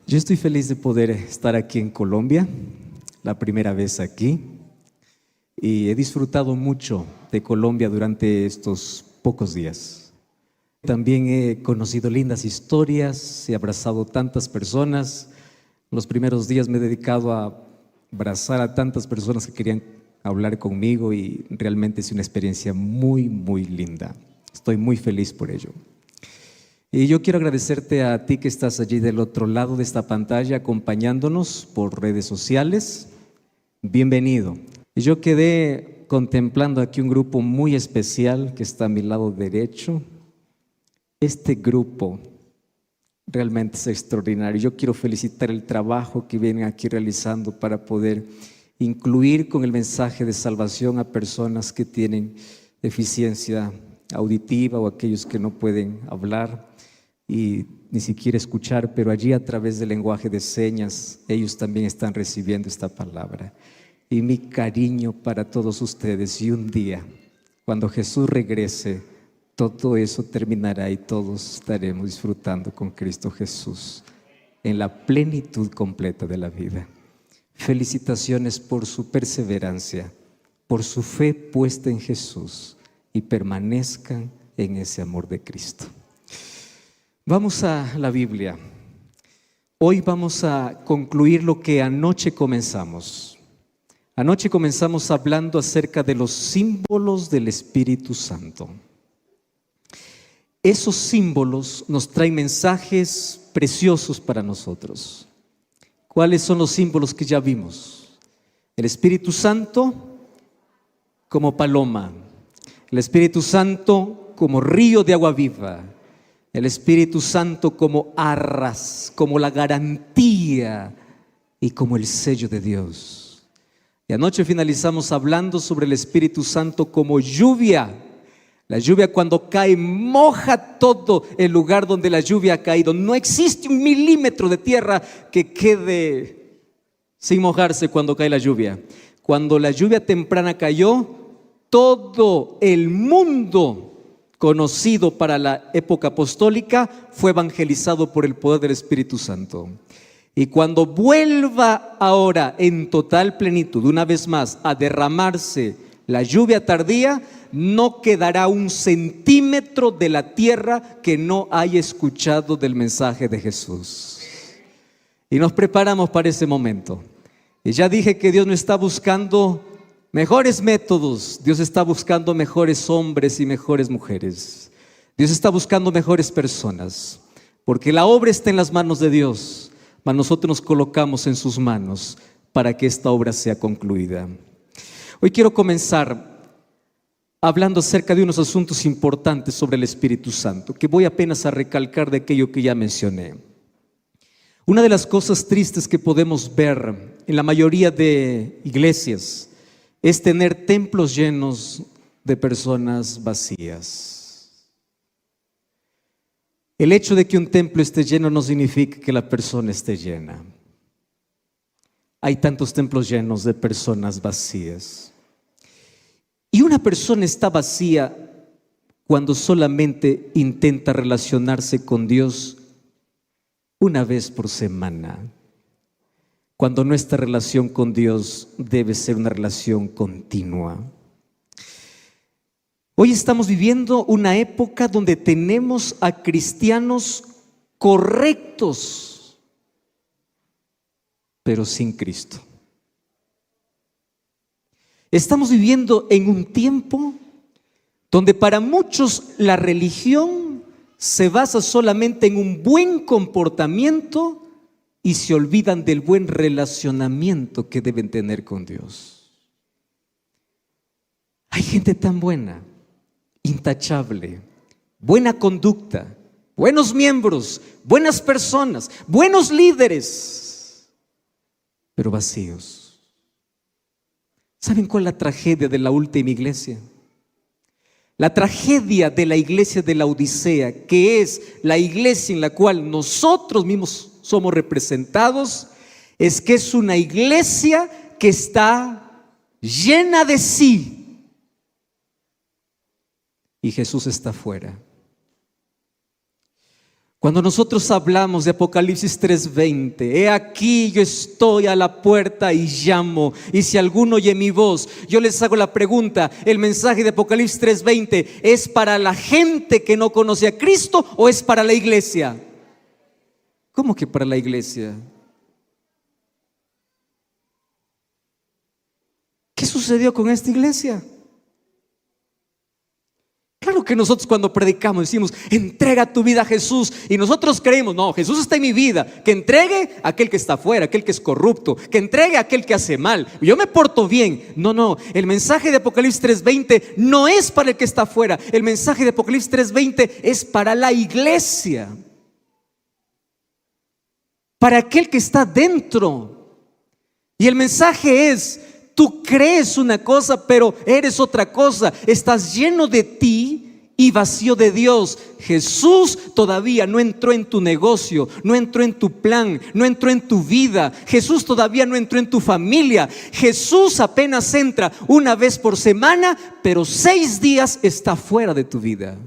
Yo estoy feliz de poder estar aquí en Colombia, la primera vez aquí, y he disfrutado mucho de Colombia durante estos pocos días. También he conocido lindas historias, he abrazado tantas personas. Los primeros días me he dedicado a abrazar a tantas personas que querían hablar conmigo y realmente es una experiencia muy, muy linda. Estoy muy feliz por ello. Y yo quiero agradecerte a ti que estás allí del otro lado de esta pantalla acompañándonos por redes sociales. Bienvenido. Y yo quedé contemplando aquí un grupo muy especial que está a mi lado derecho. Este grupo realmente es extraordinario. Yo quiero felicitar el trabajo que vienen aquí realizando para poder incluir con el mensaje de salvación a personas que tienen deficiencia auditiva o aquellos que no pueden hablar y ni siquiera escuchar, pero allí a través del lenguaje de señas ellos también están recibiendo esta palabra. Y mi cariño para todos ustedes, y un día, cuando Jesús regrese, todo eso terminará y todos estaremos disfrutando con Cristo Jesús en la plenitud completa de la vida. Felicitaciones por su perseverancia, por su fe puesta en Jesús y permanezcan en ese amor de Cristo. Vamos a la Biblia. Hoy vamos a concluir lo que anoche comenzamos. Anoche comenzamos hablando acerca de los símbolos del Espíritu Santo. Esos símbolos nos traen mensajes preciosos para nosotros. ¿Cuáles son los símbolos que ya vimos? El Espíritu Santo como paloma, el Espíritu Santo como río de agua viva, el Espíritu Santo como arras, como la garantía y como el sello de Dios. Y anoche finalizamos hablando sobre el Espíritu Santo como lluvia. La lluvia cuando cae moja todo el lugar donde la lluvia ha caído. No existe un milímetro de tierra que quede sin mojarse cuando cae la lluvia. Cuando la lluvia temprana cayó, todo el mundo conocido para la época apostólica fue evangelizado por el poder del Espíritu Santo. Y cuando vuelva ahora en total plenitud, una vez más, a derramarse la lluvia tardía, no quedará un centímetro de la tierra que no haya escuchado del mensaje de Jesús. Y nos preparamos para ese momento. Y ya dije que Dios no está buscando mejores métodos, Dios está buscando mejores hombres y mejores mujeres. Dios está buscando mejores personas, porque la obra está en las manos de Dios, mas nosotros nos colocamos en sus manos para que esta obra sea concluida. Hoy quiero comenzar hablando acerca de unos asuntos importantes sobre el Espíritu Santo, que voy apenas a recalcar de aquello que ya mencioné. Una de las cosas tristes que podemos ver en la mayoría de iglesias es tener templos llenos de personas vacías. El hecho de que un templo esté lleno no significa que la persona esté llena. Hay tantos templos llenos de personas vacías. Y una persona está vacía cuando solamente intenta relacionarse con Dios una vez por semana. Cuando nuestra relación con Dios debe ser una relación continua. Hoy estamos viviendo una época donde tenemos a cristianos correctos, pero sin Cristo. Estamos viviendo en un tiempo donde para muchos la religión se basa solamente en un buen comportamiento y se olvidan del buen relacionamiento que deben tener con Dios. Hay gente tan buena, intachable, buena conducta, buenos miembros, buenas personas, buenos líderes, pero vacíos. ¿Saben cuál es la tragedia de la última iglesia? La tragedia de la iglesia de la Odisea, que es la iglesia en la cual nosotros mismos somos representados, es que es una iglesia que está llena de sí y Jesús está fuera. Cuando nosotros hablamos de Apocalipsis 3:20, he aquí yo estoy a la puerta y llamo, y si alguno oye mi voz, yo les hago la pregunta, ¿el mensaje de Apocalipsis 3:20 es para la gente que no conoce a Cristo o es para la iglesia? ¿Cómo que para la iglesia? ¿Qué sucedió con esta iglesia? Claro que nosotros cuando predicamos decimos, entrega tu vida a Jesús, y nosotros creemos, no, Jesús está en mi vida, que entregue a aquel que está afuera, aquel que es corrupto, que entregue a aquel que hace mal, yo me porto bien. No, el mensaje de Apocalipsis 3:20 no es para el que está afuera, el mensaje de Apocalipsis 3:20 es para la iglesia, para aquel que está dentro. Y el mensaje es: tú crees una cosa, pero eres otra cosa. Estás lleno de ti y vacío de Dios. Jesús todavía no entró en tu negocio, no entró en tu plan, no entró en tu vida. Jesús todavía no entró en tu familia. Jesús apenas entra una vez por semana, pero 6 días está fuera de tu vida.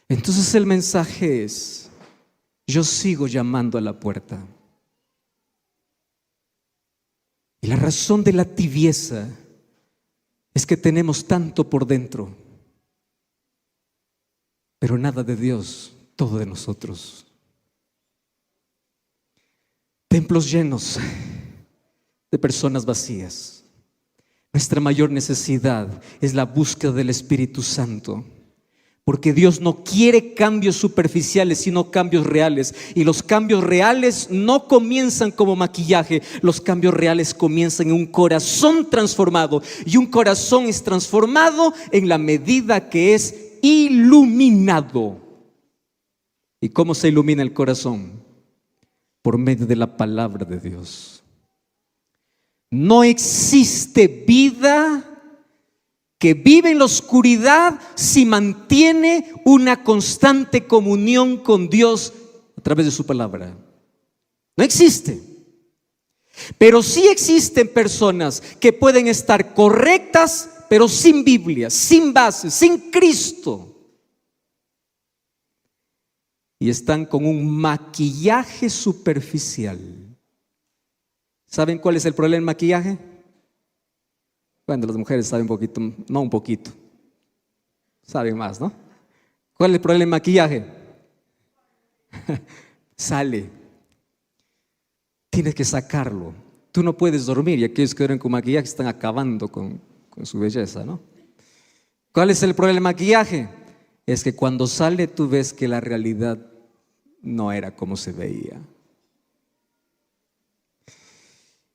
Entonces el mensaje es: yo sigo llamando a la puerta. Y la razón de la tibieza es que tenemos tanto por dentro, pero nada de Dios, todo de nosotros. Templos llenos de personas vacías. Nuestra mayor necesidad es la búsqueda del Espíritu Santo. Porque Dios no quiere cambios superficiales, sino cambios reales. Y los cambios reales no comienzan como maquillaje. Los cambios reales comienzan en un corazón transformado. Y un corazón es transformado en la medida que es iluminado. ¿Y cómo se ilumina el corazón? Por medio de la palabra de Dios. No existe vida que vive en la oscuridad si mantiene una constante comunión con Dios a través de su palabra. No existe. Pero sí existen personas que pueden estar correctas, pero sin Biblia, sin base, sin Cristo. Y están con un maquillaje superficial. ¿Saben cuál es el problema del maquillaje? Bueno, las mujeres saben un poquito, no un poquito, saben más, ¿no? ¿Cuál es el problema del maquillaje? Sale. Tienes que sacarlo. Tú no puedes dormir, y aquellos que duermen con maquillaje están acabando con su belleza, ¿no? ¿Cuál es el problema del maquillaje? Es que cuando sale tú ves que la realidad no era como se veía.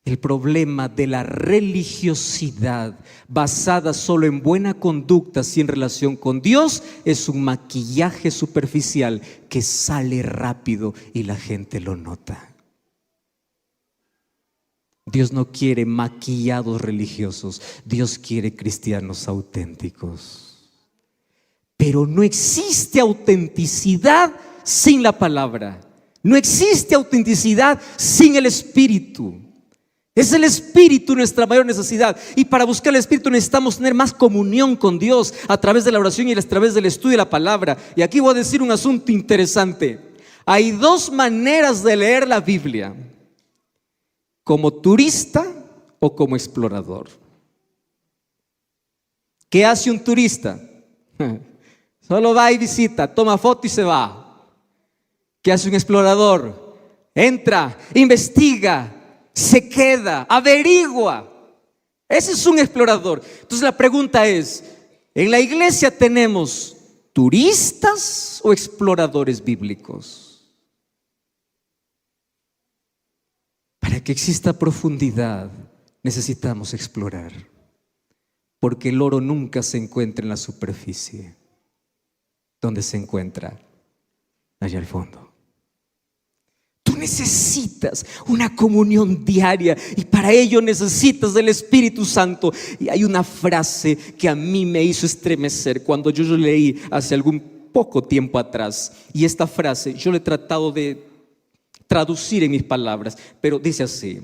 El problema de la religiosidad basada solo en buena conducta sin relación con Dios es un maquillaje superficial que sale rápido y la gente lo nota. Dios no quiere maquillados religiosos, Dios quiere cristianos auténticos. Pero no existe autenticidad sin la palabra, no existe autenticidad sin el Espíritu. Es el Espíritu nuestra mayor necesidad, y para buscar el Espíritu necesitamos tener más comunión con Dios a través de la oración y a través del estudio de la palabra. Y aquí voy a decir un asunto interesante. Hay 2 maneras de leer la Biblia: como turista o como explorador. ¿Qué hace un turista? Solo va y visita, toma foto y se va. ¿Qué hace un explorador? Entra, investiga, se queda, averigua. Ese es un explorador. Entonces la pregunta es: ¿en la iglesia tenemos turistas o exploradores bíblicos? Para que exista profundidad necesitamos explorar, porque el oro nunca se encuentra en la superficie. ¿Dónde se encuentra? Allá al fondo. Tú necesitas una comunión diaria, y para ello necesitas del Espíritu Santo. Y hay una frase que a mí me hizo estremecer cuando yo leí hace algún poco tiempo atrás, y esta frase yo la he tratado de traducir en mis palabras, pero dice así: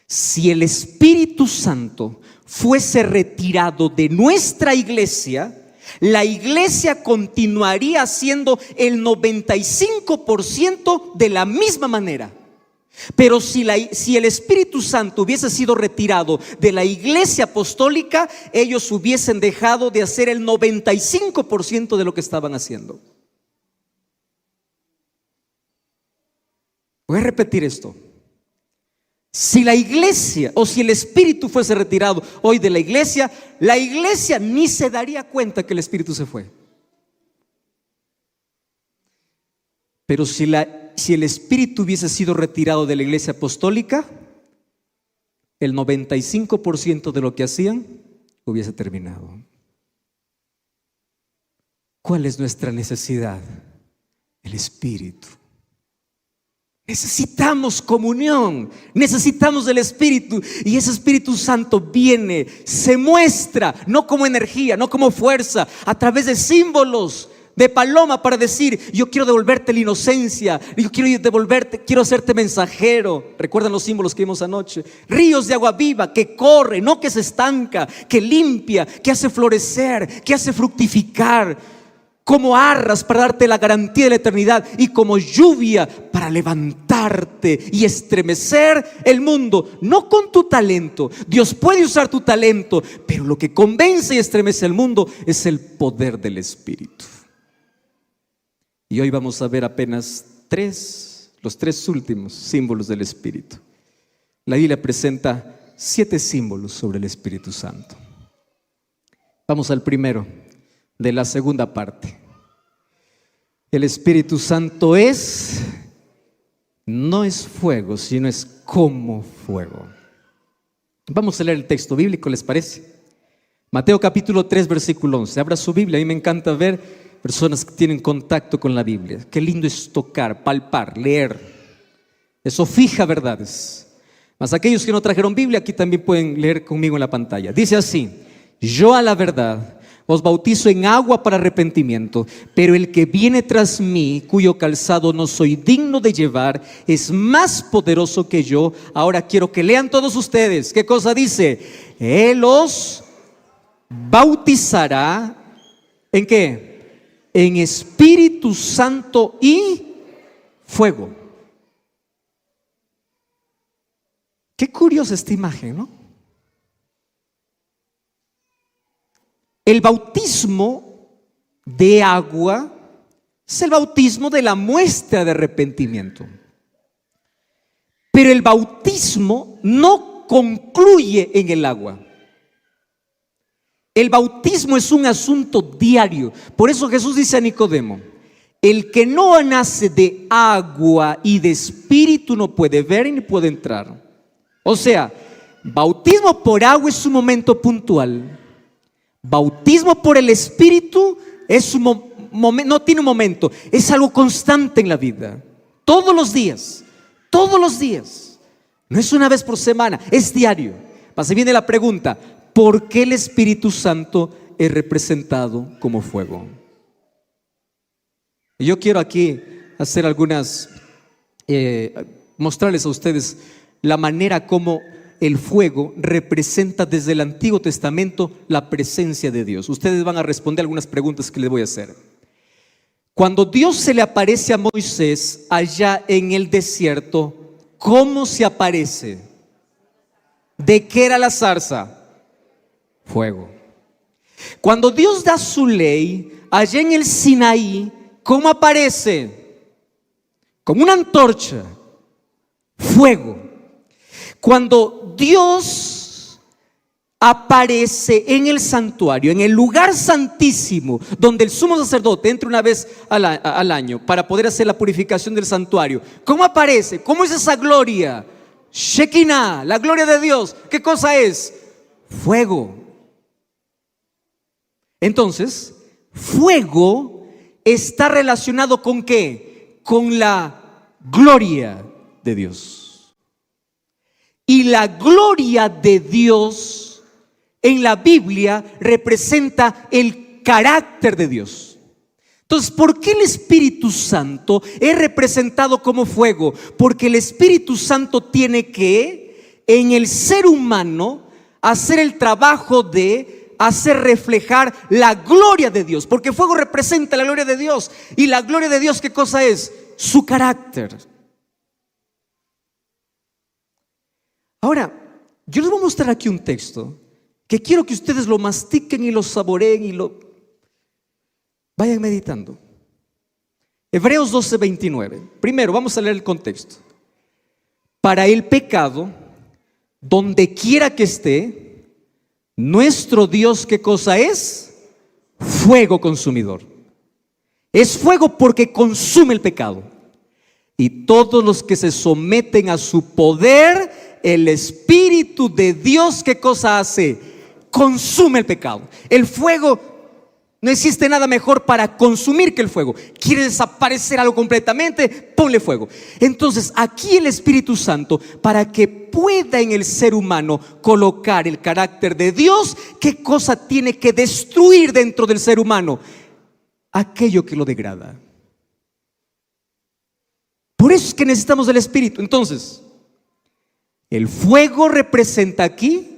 si el Espíritu Santo fuese retirado de nuestra iglesia, la iglesia continuaría siendo el 95% de la misma manera. Pero si el Espíritu Santo hubiese sido retirado de la iglesia apostólica, ellos hubiesen dejado de hacer el 95% de lo que estaban haciendo. Voy a repetir esto. Si la iglesia o si el Espíritu fuese retirado hoy de la iglesia ni se daría cuenta que el Espíritu se fue. Pero si el Espíritu hubiese sido retirado de la iglesia apostólica, el 95% de lo que hacían hubiese terminado. ¿Cuál es nuestra necesidad? El Espíritu. Necesitamos comunión, necesitamos del Espíritu, y ese Espíritu Santo viene, se muestra, no como energía, no como fuerza, a través de símbolos de paloma para decir: yo quiero devolverte la inocencia, yo quiero hacerte mensajero. ¿Recuerdan los símbolos que vimos anoche? Ríos de agua viva que corre, no que se estanca, que limpia, que hace florecer, que hace fructificar. Como arras para darte la garantía de la eternidad, y como lluvia para levantarte y estremecer el mundo. No con tu talento, Dios puede usar tu talento, pero lo que convence y estremece el mundo es el poder del Espíritu. Y hoy vamos a ver apenas los tres últimos símbolos del Espíritu. La Biblia presenta 7 símbolos sobre el Espíritu Santo. Vamos al primero de la segunda parte. El Espíritu Santo no es fuego, sino es como fuego. Vamos a leer el texto bíblico, ¿les parece? Mateo capítulo 3, versículo 11. Abra su Biblia. A mí me encanta ver personas que tienen contacto con la Biblia. Qué lindo es tocar, palpar, leer. Eso fija verdades. Mas aquellos que no trajeron Biblia, aquí también pueden leer conmigo en la pantalla. Dice así: yo a la verdad os bautizo en agua para arrepentimiento, pero el que viene tras mí, cuyo calzado no soy digno de llevar, es más poderoso que yo. Ahora quiero que lean todos ustedes. ¿Qué cosa dice? Él os bautizará ¿en qué? En Espíritu Santo y fuego. Qué curiosa esta imagen, ¿no? El bautismo de agua es el bautismo de la muestra de arrepentimiento. Pero el bautismo no concluye en el agua. El bautismo es un asunto diario. Por eso Jesús dice a Nicodemo: el que no nace de agua y de espíritu no puede ver ni puede entrar. O sea, bautismo por agua es un momento puntual. Bautismo por el Espíritu es no tiene un momento, es algo constante en la vida. Todos los días. No es una vez por semana, es diario. Así viene la pregunta: ¿por qué el Espíritu Santo es representado como fuego? Y yo quiero aquí hacer mostrarles a ustedes la manera como el fuego representa desde el Antiguo Testamento la presencia de Dios. Ustedes van a responder algunas preguntas que les voy a hacer. Cuando Dios se le aparece a Moisés allá en el desierto, ¿cómo se aparece? ¿De qué era la zarza? Fuego. Cuando Dios da su ley allá en el Sinaí, ¿cómo aparece? Como una antorcha. Fuego. Cuando Dios aparece en el santuario, en el lugar santísimo, donde el sumo sacerdote entra una vez al año para poder hacer la purificación del santuario, ¿cómo aparece? ¿Cómo es esa gloria? Shekinah, la gloria de Dios. ¿Qué cosa es? Fuego. Entonces, fuego está relacionado ¿con qué? Con la gloria de Dios. Y la gloria de Dios en la Biblia representa el carácter de Dios. Entonces, ¿por qué el Espíritu Santo es representado como fuego? Porque el Espíritu Santo tiene que, en el ser humano, hacer el trabajo de hacer reflejar la gloria de Dios, porque el fuego representa la gloria de Dios. Y la gloria de Dios, ¿qué cosa es? Su carácter. Ahora, yo les voy a mostrar aquí un texto que quiero que ustedes lo mastiquen y lo saboreen y lo vayan meditando. Hebreos 12:29. Primero, vamos a leer el contexto. Para el pecado, donde quiera que esté, nuestro Dios, ¿qué cosa es? Fuego consumidor. Es fuego porque consume el pecado. Y todos los que se someten a su poder, el Espíritu de Dios, ¿qué cosa hace? Consume el pecado. El fuego, no existe nada mejor para consumir que el fuego. ¿Quiere desaparecer algo completamente? Ponle fuego. Entonces, aquí el Espíritu Santo, para que pueda en el ser humano colocar el carácter de Dios, ¿qué cosa tiene que destruir dentro del ser humano? Aquello que lo degrada. Por eso es que necesitamos del Espíritu. Entonces, el fuego representa aquí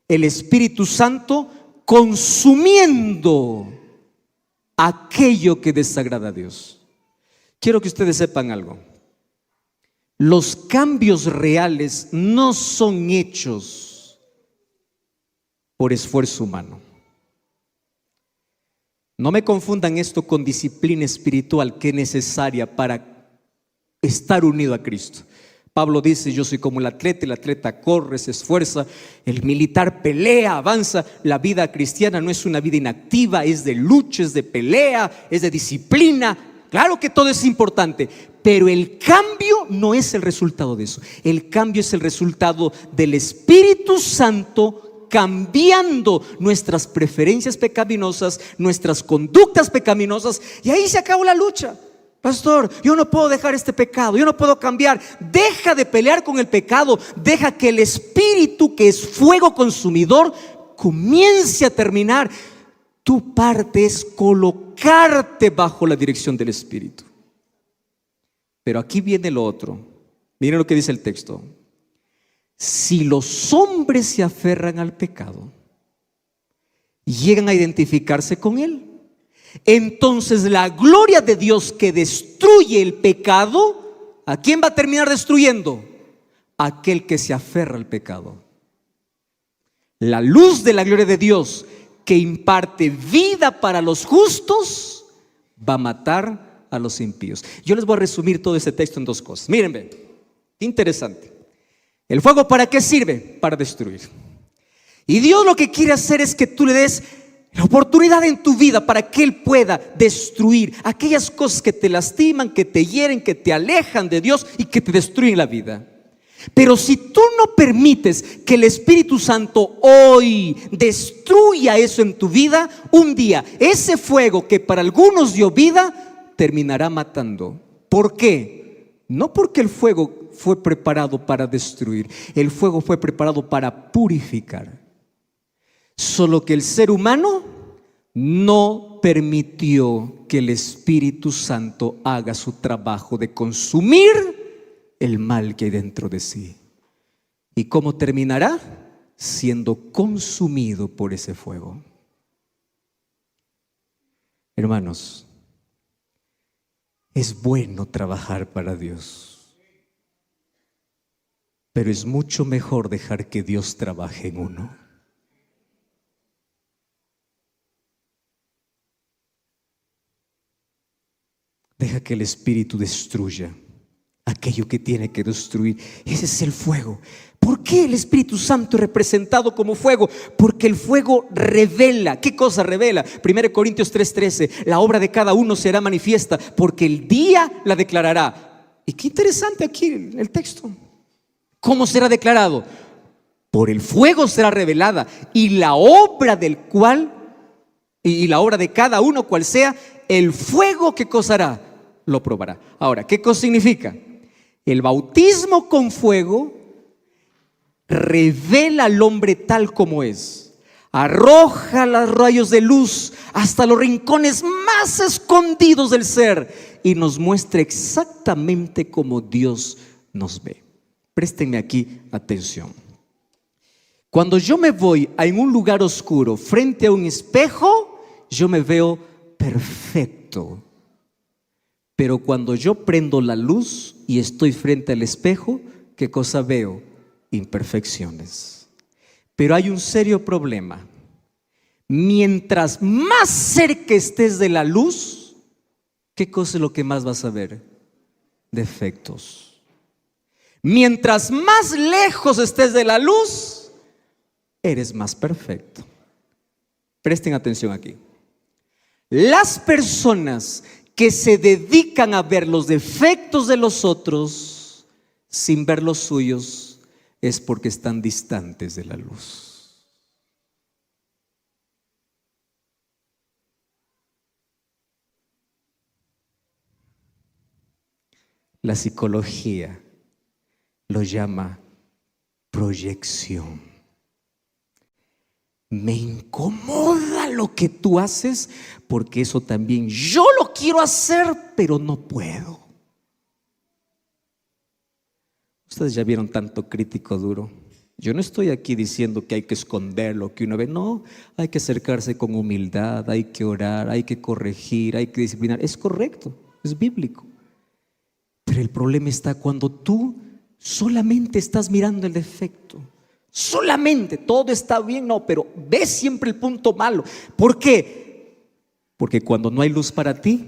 el Espíritu Santo consumiendo aquello que desagrada a Dios. Quiero que ustedes sepan algo. Los cambios reales no son hechos por esfuerzo humano. No me confundan esto con disciplina espiritual que es necesaria para estar unido a Cristo. Pablo dice: yo soy como el atleta corre, se esfuerza, el militar pelea, avanza. La vida cristiana no es una vida inactiva, es de lucha, es de pelea, es de disciplina. Claro que todo es importante, pero el cambio no es el resultado de eso. El cambio es el resultado del Espíritu Santo cambiando nuestras preferencias pecaminosas, nuestras conductas pecaminosas, y ahí se acabó la lucha. Pastor, yo no puedo dejar este pecado, yo no puedo cambiar. Deja de pelear con el pecado, deja que el Espíritu, que es fuego consumidor, comience a terminar. Tu parte es colocarte bajo la dirección del Espíritu. Pero aquí viene lo otro. Miren lo que dice el texto. Si los hombres se aferran al pecado, llegan a identificarse con él, entonces la gloria de Dios que destruye el pecado, ¿a quién va a terminar destruyendo? Aquel que se aferra al pecado. La luz de la gloria de Dios que imparte vida para los justos va a matar a los impíos. Yo les voy a resumir todo este texto en dos cosas. Miren, ven, qué interesante. ¿El fuego para qué sirve? Para destruir. Y Dios lo que quiere hacer es que tú le des la oportunidad en tu vida para que Él pueda destruir aquellas cosas que te lastiman, que te hieren, que te alejan de Dios y que te destruyen la vida. Pero si tú no permites que el Espíritu Santo hoy destruya eso en tu vida, un día ese fuego que para algunos dio vida terminará matando. ¿Por qué? No porque el fuego fue preparado para destruir, el fuego fue preparado para purificar. Solo que el ser humano no permitió que el Espíritu Santo haga su trabajo de consumir el mal que hay dentro de sí. ¿Y cómo terminará? Siendo consumido por ese fuego. Hermanos, es bueno trabajar para Dios, pero es mucho mejor dejar que Dios trabaje en uno. Deja que el Espíritu destruya aquello que tiene que destruir. Ese es el fuego. ¿Por qué el Espíritu Santo es representado como fuego? Porque el fuego revela. ¿Qué cosa revela? 1 Corintios 3:13. La obra de cada uno será manifiesta, porque el día la declarará. Y qué interesante aquí el texto. ¿Cómo será declarado? Por el fuego será revelada, y la obra del cual, y la obra de cada uno cual sea, el fuego, ¿qué cosa hará? Lo probará. Ahora, ¿qué cosa significa? El bautismo con fuego revela al hombre tal como es. Arroja los rayos de luz hasta los rincones más escondidos del ser y nos muestra exactamente como Dios nos ve. Préstenme aquí atención. Cuando yo me voy a en un lugar oscuro frente a un espejo, yo me veo perfecto. Pero cuando yo prendo la luz y estoy frente al espejo, ¿qué cosa veo? Imperfecciones. Pero hay un serio problema. Mientras más cerca estés de la luz, ¿qué cosa es lo que más vas a ver? Defectos. Mientras más lejos estés de la luz, eres más perfecto. Presten atención aquí. Las personas que se dedican a ver los defectos de los otros sin ver los suyos es porque están distantes de la luz. La psicología lo llama proyección. Me incomoda lo que tú haces porque eso también yo lo quiero hacer, pero no puedo. Ustedes ya vieron tanto crítico duro. Yo no estoy aquí diciendo que hay que esconder lo que uno ve. No, hay que acercarse con humildad, hay que orar, hay que corregir, hay que disciplinar. Es correcto, es bíblico. Pero el problema está cuando tú solamente estás mirando el defecto. Solamente, todo está bien, no, pero ves siempre el punto malo. ¿Por qué? Porque cuando no hay luz para ti,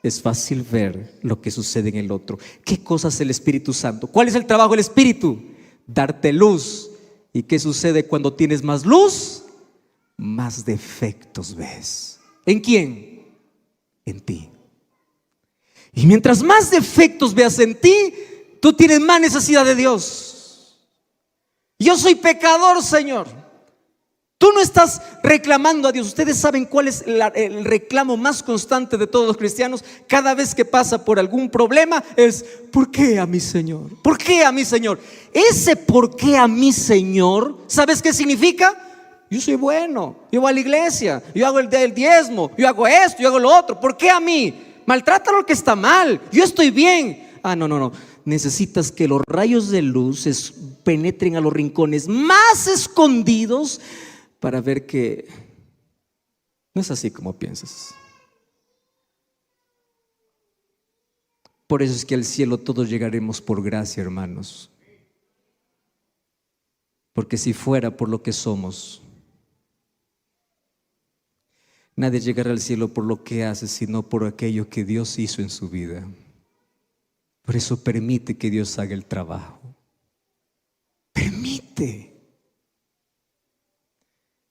es fácil ver lo que sucede en el otro. ¿Qué cosa es el Espíritu Santo? ¿Cuál es el trabajo del Espíritu? Darte luz. ¿Y qué sucede cuando tienes más luz? Más defectos ves. ¿En quién? En ti. Y mientras más defectos veas en ti, tú tienes más necesidad de Dios. Yo soy pecador, Señor. Tú no estás reclamando a Dios. Ustedes saben cuál es el reclamo más constante de todos los cristianos. Cada vez que pasa por algún problema es: ¿por qué a mí, Señor? ¿Por qué a mí, Señor? Ese ¿por qué a mí, Señor? ¿Sabes qué significa? Yo soy bueno, yo voy a la iglesia, yo hago el diezmo, yo hago esto, yo hago lo otro. ¿Por qué a mí? Maltrata lo que está mal, yo estoy bien. No. Necesitas que los rayos de luz penetren a los rincones más escondidos para ver que no es así como piensas. Por eso es que al cielo todos llegaremos por gracia, hermanos. Porque si fuera por lo que somos, nadie llegará al cielo por lo que hace, sino por aquello que Dios hizo en su vida. Por eso permite que Dios haga el trabajo. Permite.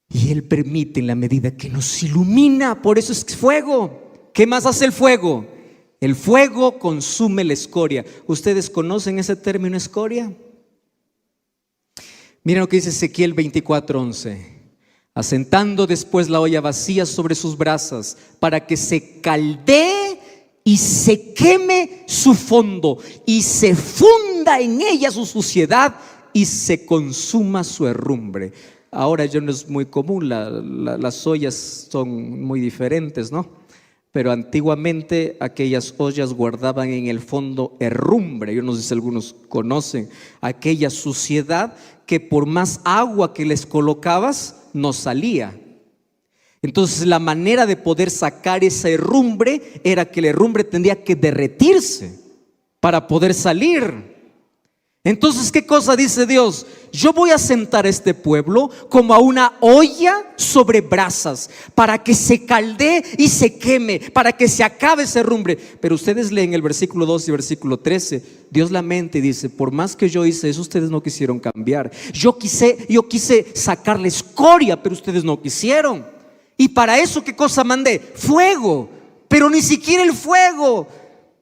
Y Él permite en la medida que nos ilumina. Por eso es fuego. ¿Qué más hace el fuego? El fuego consume la escoria. ¿Ustedes conocen ese término escoria? Miren lo que dice Ezequiel 24:11. Asentando después la olla vacía sobre sus brasas, para que se caldee y se queme su fondo, y se funda en ella su suciedad, y se consuma su herrumbre. Ahora ya no es muy común, las ollas son muy diferentes, ¿no? Pero antiguamente aquellas ollas guardaban en el fondo herrumbre. Yo no sé si algunos conocen aquella suciedad que por más agua que les colocabas no salía. Entonces la manera de poder sacar esa herrumbre era que la herrumbre tendría que derretirse para poder salir. Entonces, ¿qué cosa dice Dios? Yo voy a sentar a este pueblo como a una olla sobre brasas, para que se caldee y se queme, para que se acabe esa herrumbre. Pero ustedes leen el versículo 2 y versículo 13. Dios lamenta y dice: por más que yo hice eso, ustedes no quisieron cambiar. Yo quise sacar la escoria, pero ustedes no quisieron. Y para eso, ¿qué cosa mandé? Fuego. Pero ni siquiera el fuego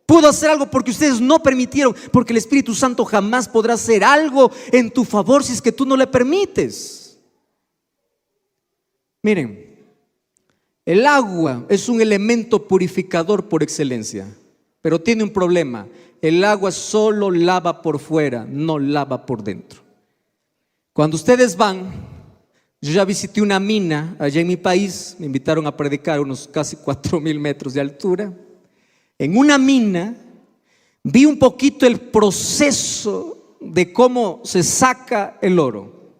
pudo hacer algo porque ustedes no permitieron. Porque el Espíritu Santo jamás podrá hacer algo en tu favor si es que tú no le permites. Miren, el agua es un elemento purificador por excelencia, pero tiene un problema. El agua solo lava por fuera, no lava por dentro. Cuando ustedes van, yo ya visité una mina allá en mi país, me invitaron a predicar unos casi 4,000 metros de altura. En una mina vi un poquito el proceso de cómo se saca el oro.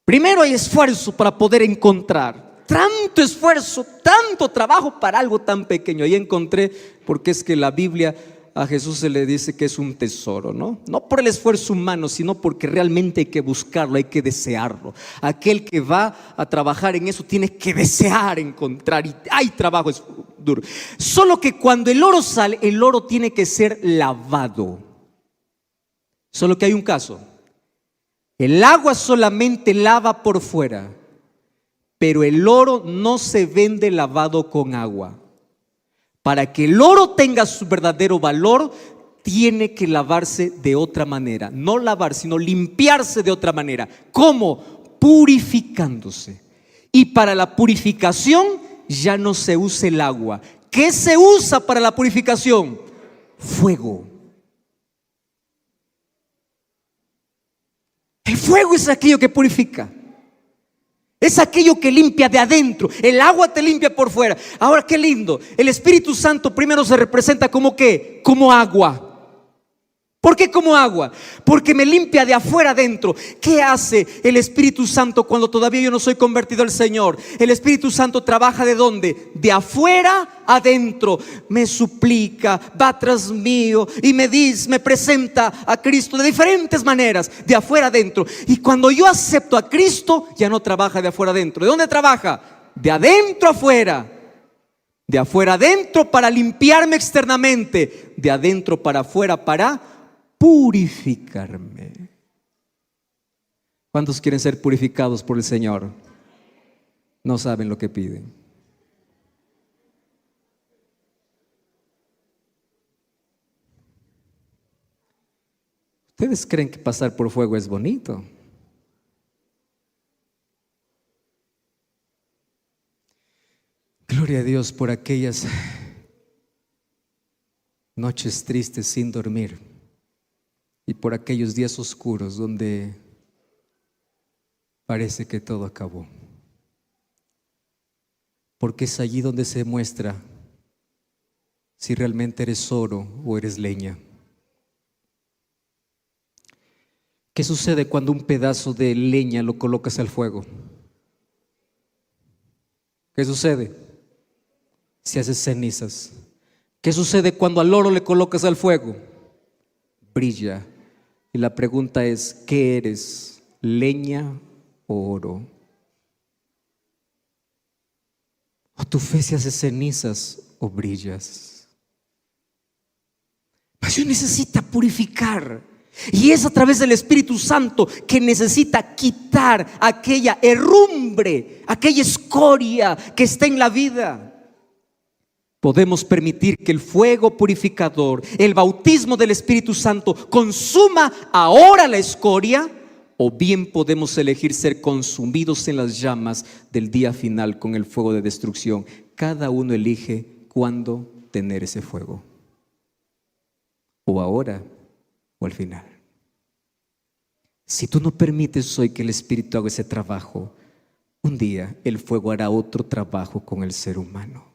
Primero hay esfuerzo para poder encontrar. Tanto esfuerzo, tanto trabajo para algo tan pequeño. Ahí encontré, porque es que la Biblia a Jesús se le dice que es un tesoro, ¿no? No por el esfuerzo humano, sino porque realmente hay que buscarlo, hay que desearlo. Aquel que va a trabajar en eso tiene que desear encontrar, y hay trabajo, es duro. Solo que cuando el oro sale, el oro tiene que ser lavado. Solo que hay un caso. El agua solamente lava por fuera, pero el oro no se vende lavado con agua. Para que el oro tenga su verdadero valor, tiene que lavarse de otra manera. No lavar, sino limpiarse de otra manera. ¿Cómo? Purificándose. Y para la purificación ya no se usa el agua. ¿Qué se usa para la purificación? Fuego. El fuego es aquello que purifica. Es aquello que limpia de adentro. El agua te limpia por fuera. Ahora, qué lindo. El Espíritu Santo primero se representa como ¿qué? Como agua. ¿Por qué como agua? Porque me limpia de afuera adentro. ¿Qué hace el Espíritu Santo cuando todavía yo no soy convertido al Señor? El Espíritu Santo trabaja ¿de dónde? De afuera adentro. Me suplica, va tras mío y me dice, me presenta a Cristo de diferentes maneras, de afuera adentro. Y cuando yo acepto a Cristo, ya no trabaja de afuera adentro. ¿De dónde trabaja? De adentro afuera. De afuera adentro para limpiarme externamente, de adentro para afuera para purificarme. ¿Cuántos quieren ser purificados por el Señor? No saben lo que piden. ¿Ustedes creen que pasar por fuego es bonito? Gloria a Dios por aquellas noches tristes sin dormir. Y por aquellos días oscuros donde parece que todo acabó. Porque es allí donde se muestra si realmente eres oro o eres leña. ¿Qué sucede cuando un pedazo de leña lo colocas al fuego? ¿Qué sucede? Se hace cenizas. ¿Qué sucede cuando al oro le colocas al fuego? Brilla. Y la pregunta es, ¿qué eres? ¿Leña o oro? ¿O tu fe se hace cenizas o brillas? Mas Dios necesita purificar. Y es a través del Espíritu Santo que necesita quitar aquella herrumbre, aquella escoria que está en la vida. Podemos permitir que el fuego purificador, el bautismo del Espíritu Santo consuma ahora la escoria, o bien podemos elegir ser consumidos en las llamas del día final con el fuego de destrucción. Cada uno elige cuándo tener ese fuego, o ahora o al final. Si tú no permites hoy que el Espíritu haga ese trabajo, un día el fuego hará otro trabajo con el ser humano.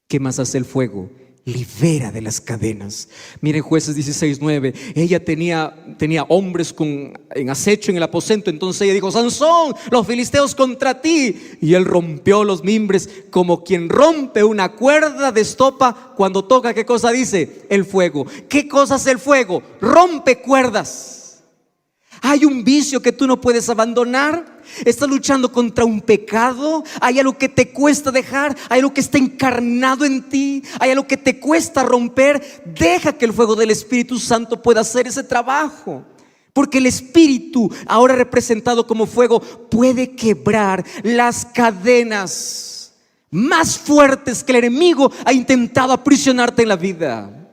¿Qué más hace el fuego? Libera de las cadenas. Miren Jueces 16:9. Ella tenía hombres en acecho en el aposento. Entonces ella dijo: Sansón, los filisteos contra ti. Y él rompió los mimbres como quien rompe una cuerda de estopa cuando toca. ¿Qué cosa dice? El fuego. ¿Qué cosa hace el fuego? Rompe cuerdas. Hay un vicio que tú no puedes abandonar. Estás luchando contra un pecado. Hay algo que te cuesta dejar. Hay algo que está encarnado en ti. Hay algo que te cuesta romper. Deja que el fuego del Espíritu Santo pueda hacer ese trabajo. Porque el Espíritu, ahora representado como fuego, puede quebrar las cadenas más fuertes que el enemigo ha intentado aprisionarte en la vida.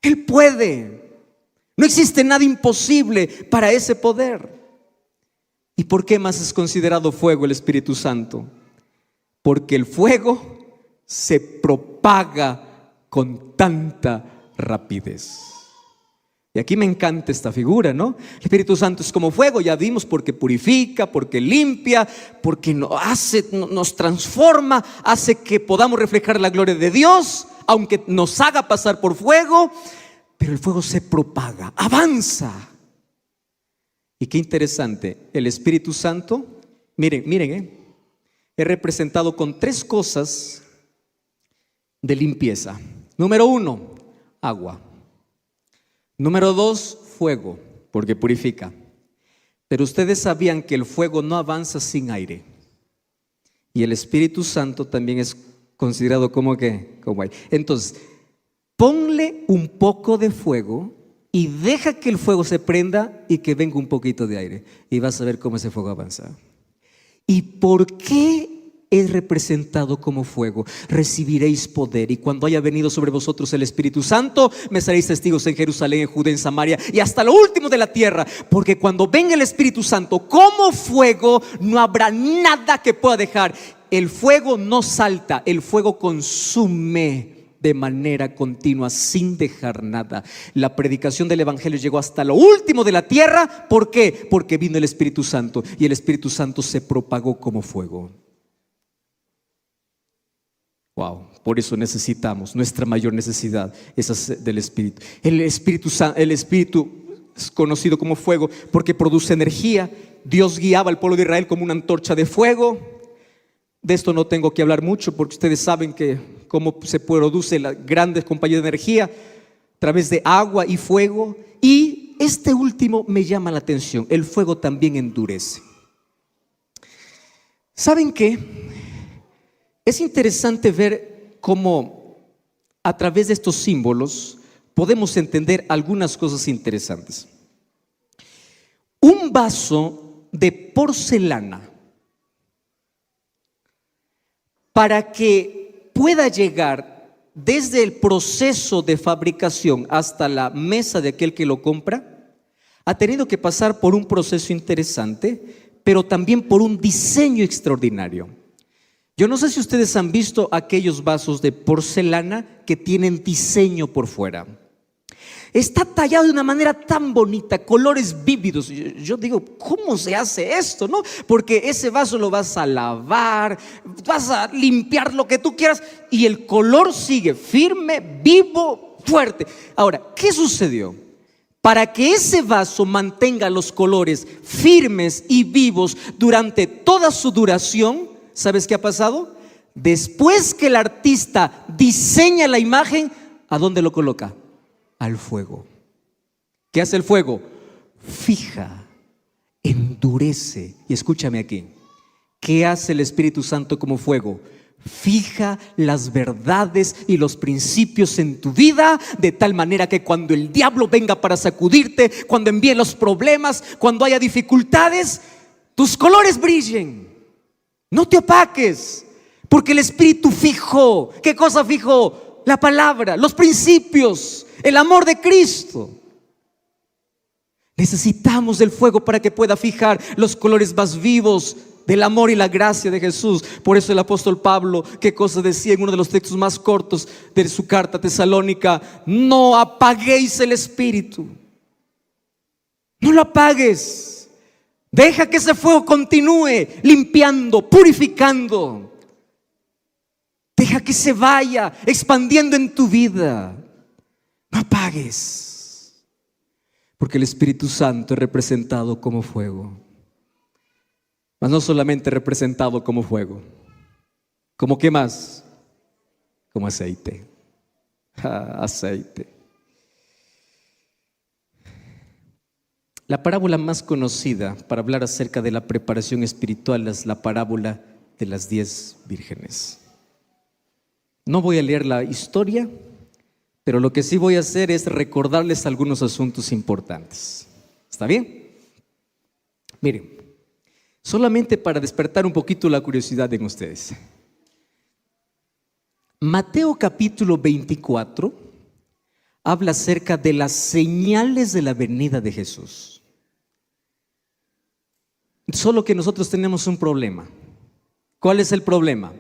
Él puede. No existe nada imposible para ese poder. ¿Y por qué más es considerado fuego el Espíritu Santo? Porque el fuego se propaga con tanta rapidez. Y aquí me encanta esta figura, ¿no? El Espíritu Santo es como fuego, ya vimos, porque purifica, porque limpia, porque nos transforma, hace que podamos reflejar la gloria de Dios, aunque nos haga pasar por fuego. Pero el fuego se propaga, avanza. Y qué interesante, el Espíritu Santo, miren, es representado con 3 cosas de limpieza. Número 1, agua. Número 2, fuego, porque purifica. Pero ustedes sabían que el fuego no avanza sin aire. Y el Espíritu Santo también es considerado como aire. Entonces, ponle un poco de fuego y deja que el fuego se prenda y que venga un poquito de aire. Y vas a ver cómo ese fuego avanza. ¿Y por qué es representado como fuego? Recibiréis poder, y cuando haya venido sobre vosotros el Espíritu Santo, me seréis testigos en Jerusalén, en Judea, en Samaria y hasta lo último de la tierra. Porque cuando venga el Espíritu Santo como fuego, no habrá nada que pueda dejar. El fuego no salta, el fuego consume de manera continua, sin dejar nada. La predicación del Evangelio llegó hasta lo último de la tierra. ¿Por qué? Porque vino el Espíritu Santo, y el Espíritu Santo se propagó como fuego. Wow, por eso necesitamos, nuestra mayor necesidad es del Espíritu. El Espíritu es conocido como fuego porque produce energía. Dios guiaba al pueblo de Israel como una antorcha de fuego. De esto no tengo que hablar mucho, porque ustedes saben que cómo se produce la grandes compañías de energía a través de agua y fuego. Y este último me llama la atención: el fuego también endurece. ¿Saben qué? Es interesante ver cómo a través de estos símbolos podemos entender algunas cosas interesantes. Un vaso de porcelana, para que pueda llegar desde el proceso de fabricación hasta la mesa de aquel que lo compra, ha tenido que pasar por un proceso interesante, pero también por un diseño extraordinario. Yo no sé si ustedes han visto aquellos vasos de porcelana que tienen diseño por fuera. Está tallado de una manera tan bonita, colores vívidos. Yo digo, ¿cómo se hace esto? ¿No? Porque ese vaso lo vas a lavar, vas a limpiar lo que tú quieras, y el color sigue firme, vivo, fuerte. Ahora, ¿qué sucedió? Para que ese vaso mantenga los colores firmes y vivos durante toda su duración, ¿sabes qué ha pasado? Después que el artista diseña la imagen, ¿a dónde lo coloca? Al fuego. ¿Qué hace el fuego? Fija, endurece. Y escúchame aquí, ¿qué hace el Espíritu Santo como fuego? Fija las verdades y los principios en tu vida, de tal manera que cuando el diablo venga para sacudirte, cuando envíe los problemas, cuando haya dificultades, tus colores brillen. No te opaques, porque el Espíritu fijó. ¿Qué cosa fijó? La palabra, los principios, el amor de Cristo. Necesitamos del fuego para que pueda fijar los colores más vivos del amor y la gracia de Jesús. Por eso el apóstol Pablo, ¿qué cosa decía en uno de los textos más cortos de su carta a Tesalónica? No apaguéis el Espíritu. No lo apagues. Deja que ese fuego continúe limpiando, purificando. Deja que se vaya expandiendo en tu vida. No apagues, porque el Espíritu Santo es representado como fuego. Mas no solamente representado como fuego. ¿Cómo qué más? Como aceite. Aceite. La parábola más conocida para hablar acerca de la preparación espiritual es la parábola de las 10 vírgenes. No voy a leer la historia, pero lo que sí voy a hacer es recordarles algunos asuntos importantes. ¿Está bien? Miren, solamente para despertar un poquito la curiosidad en ustedes. Mateo capítulo 24 habla acerca de las señales de la venida de Jesús. Solo que nosotros tenemos un problema. ¿Cuál es el problema?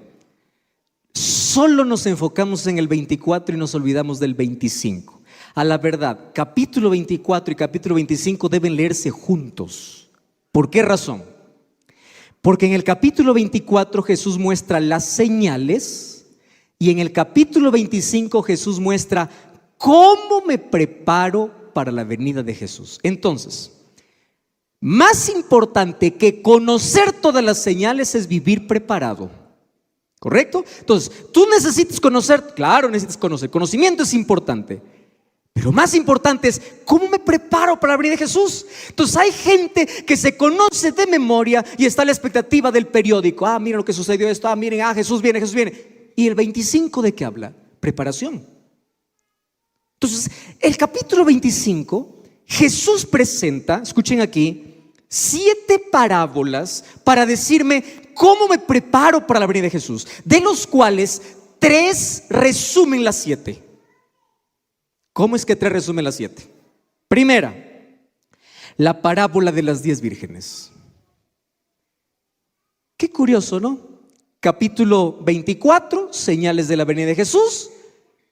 Solo nos enfocamos en el 24 y nos olvidamos del 25. A la verdad, capítulo 24 y capítulo 25 deben leerse juntos. ¿Por qué razón? Porque en el capítulo 24 Jesús muestra las señales, y en el capítulo 25 Jesús muestra cómo me preparo para la venida de Jesús. Entonces, Más importante que conocer todas las señales es vivir preparado. ¿Correcto? Entonces, tú necesitas conocer, claro, necesitas conocer. Conocimiento es importante. Pero más importante es, ¿cómo me preparo para la venida de Jesús? Entonces hay gente que se conoce de memoria y está a la expectativa del periódico. Miren lo que sucedió esto. Miren, Jesús viene, Jesús viene. ¿Y el 25 de qué habla? Preparación. Entonces, el capítulo 25, Jesús presenta, escuchen aquí, 7 parábolas para decirme cómo me preparo para la venida de Jesús, de los cuales 3 resumen las 7. ¿Cómo es que 3 resumen las 7? Primera, la parábola de las 10 vírgenes. Qué curioso, ¿no? Capítulo 24, señales de la venida de Jesús.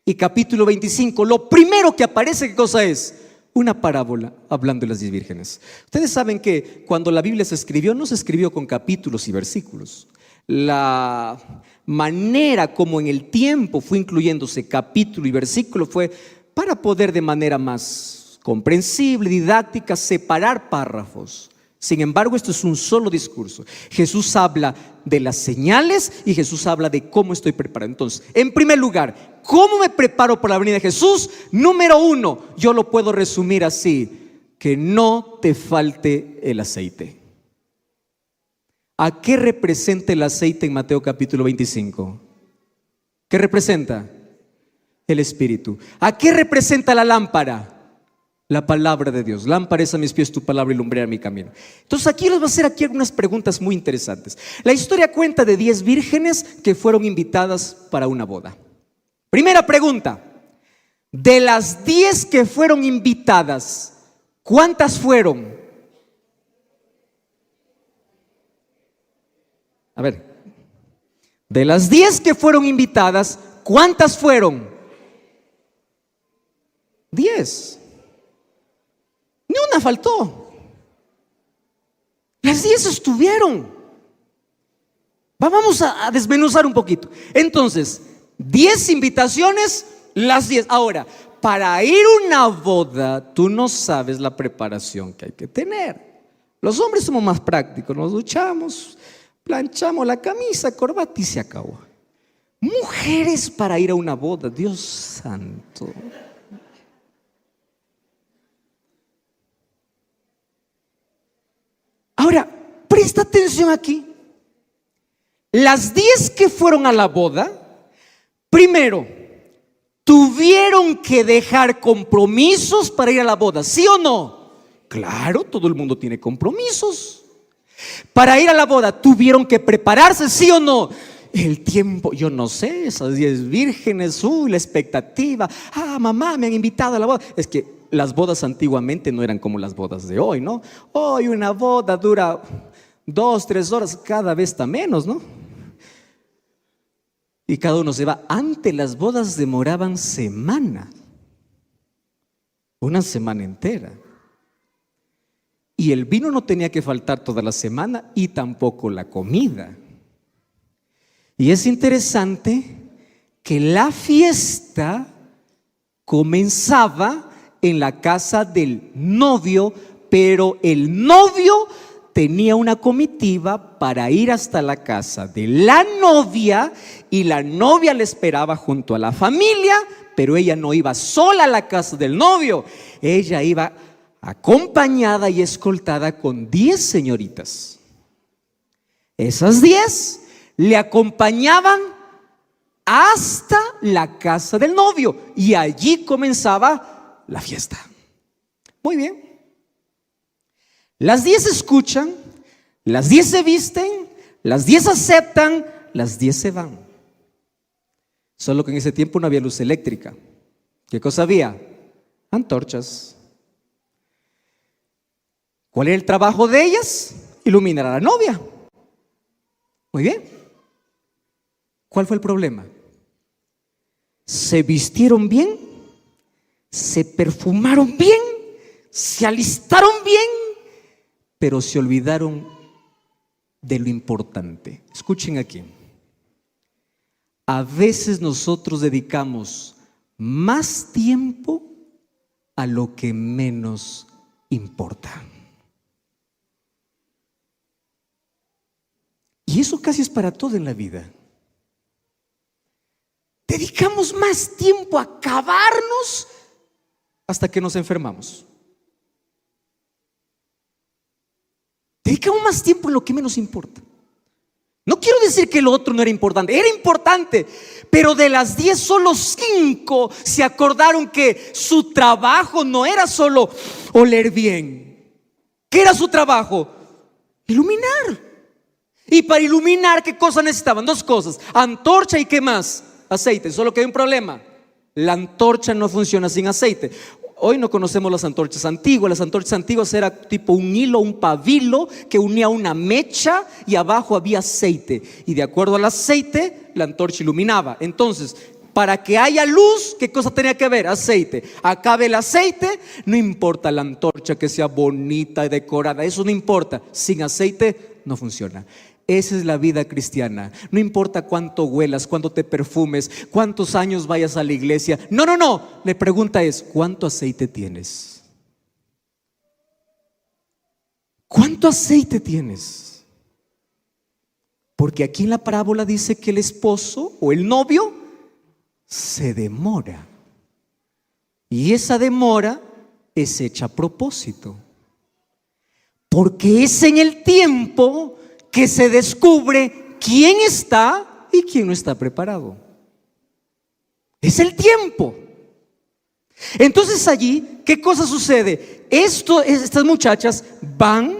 Y capítulo 25, lo primero que aparece, ¿qué cosa es? Una parábola hablando de las 10 vírgenes. Ustedes saben que cuando la Biblia se escribió, no se escribió con capítulos y versículos. La manera como en el tiempo fue incluyéndose capítulo y versículo fue para poder de manera más comprensible, didáctica, separar párrafos. Sin embargo, esto es un solo discurso. Jesús habla de las señales y Jesús habla de cómo estoy preparado. Entonces, en primer lugar, ¿cómo me preparo para la venida de Jesús? Número 1, yo lo puedo resumir así: que no te falte el aceite. ¿A qué representa el aceite en Mateo capítulo 25? ¿Qué representa? El Espíritu. ¿A qué representa la lámpara? La palabra de Dios. Lámpara es a mis pies tu palabra y lumbrera mi camino. Entonces aquí les voy a hacer algunas preguntas muy interesantes. La historia cuenta de 10 vírgenes que fueron invitadas para una boda. Primera pregunta: de las 10 que fueron invitadas, ¿cuántas fueron? A ver, de las 10 que fueron invitadas, ¿cuántas fueron? 10. Ni una faltó. Las 10 estuvieron. Vamos a desmenuzar un poquito. Entonces, 10 invitaciones, las 10. Ahora, para ir a una boda, tú no sabes la preparación que hay que tener. Los hombres somos más prácticos, nos duchamos, planchamos la camisa, corbata y se acabó. Mujeres para ir a una boda, Dios santo. Ahora, presta atención aquí. Las 10 que fueron a la boda, primero, tuvieron que dejar compromisos para ir a la boda, ¿sí o no? Claro, todo el mundo tiene compromisos. Para ir a la boda, tuvieron que prepararse, ¿sí o no? El tiempo, yo no sé, esas 10 vírgenes, la expectativa. Mamá, me han invitado a la boda. Es que las bodas antiguamente no eran como las bodas de hoy, ¿no? Hoy una boda dura 2, 3 horas, cada vez está menos, ¿no? Y cada uno se va. Antes las bodas demoraban semanas, una semana entera. Y el vino no tenía que faltar toda la semana y tampoco la comida. Y es interesante que la fiesta comenzaba en la casa del novio, pero el novio tenía una comitiva para ir hasta la casa de la novia y la novia le esperaba junto a la familia, pero ella no iba sola a la casa del novio, ella iba acompañada y escoltada con 10 señoritas. Esas 10 le acompañaban hasta la casa del novio y allí comenzaba la fiesta. Muy bien. Las 10 escuchan, las 10 se visten, las 10 aceptan, las 10 se van. Solo que en ese tiempo no había luz eléctrica. ¿Qué cosa había? Antorchas. ¿Cuál era el trabajo de ellas? Iluminar a la novia. Muy bien. ¿Cuál fue el problema? Se vistieron bien, se perfumaron bien, se alistaron bien, pero se olvidaron de lo importante. Escuchen aquí. A veces nosotros dedicamos más tiempo a lo que menos importa. Y eso casi es para todo en la vida. Dedicamos más tiempo a acabarnos hasta que nos enfermamos. Dedicamos más tiempo en lo que menos importa. No quiero decir que lo otro no era importante, pero de las 10 solo 5 se acordaron que su trabajo no era solo oler bien. ¿Qué era su trabajo? Iluminar. Y para iluminar, ¿qué cosa necesitaban? 2 cosas: antorcha y ¿qué más? Aceite. Solo que hay un problema: la antorcha no funciona sin aceite. Hoy no conocemos las antorchas antiguas. Las antorchas antiguas era tipo un hilo, un pabilo que unía una mecha y abajo había aceite. Y de acuerdo al aceite, la antorcha iluminaba. Entonces, para que haya luz, ¿qué cosa tenía que haber? Aceite. Acabe el aceite, no importa la antorcha que sea bonita y decorada, eso no importa. Sin aceite no funciona. Esa es la vida cristiana. No importa cuánto huelas, cuánto te perfumes, cuántos años vayas a la iglesia. No. La pregunta es: ¿cuánto aceite tienes? ¿Cuánto aceite tienes? Porque aquí en la parábola dice que el esposo o el novio se demora. Y esa demora es hecha a propósito. Porque es en el tiempo que se descubre quién está y quién no está preparado. Es el tiempo. Entonces allí, ¿qué cosa sucede? Estas muchachas van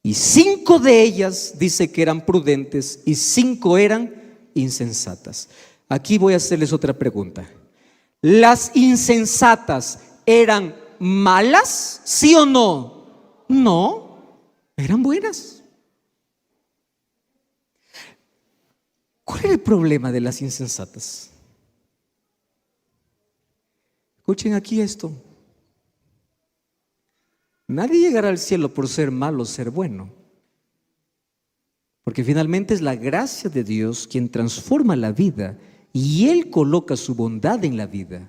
y 5 de ellas dice que eran prudentes y 5 eran insensatas. Aquí voy a hacerles otra pregunta. ¿Las insensatas eran malas? ¿Sí o no? No. Eran buenas. ¿Cuál era el problema de las insensatas? Escuchen aquí esto. Nadie llegará al cielo por ser malo o ser bueno, porque finalmente es la gracia de Dios quien transforma la vida y Él coloca su bondad en la vida.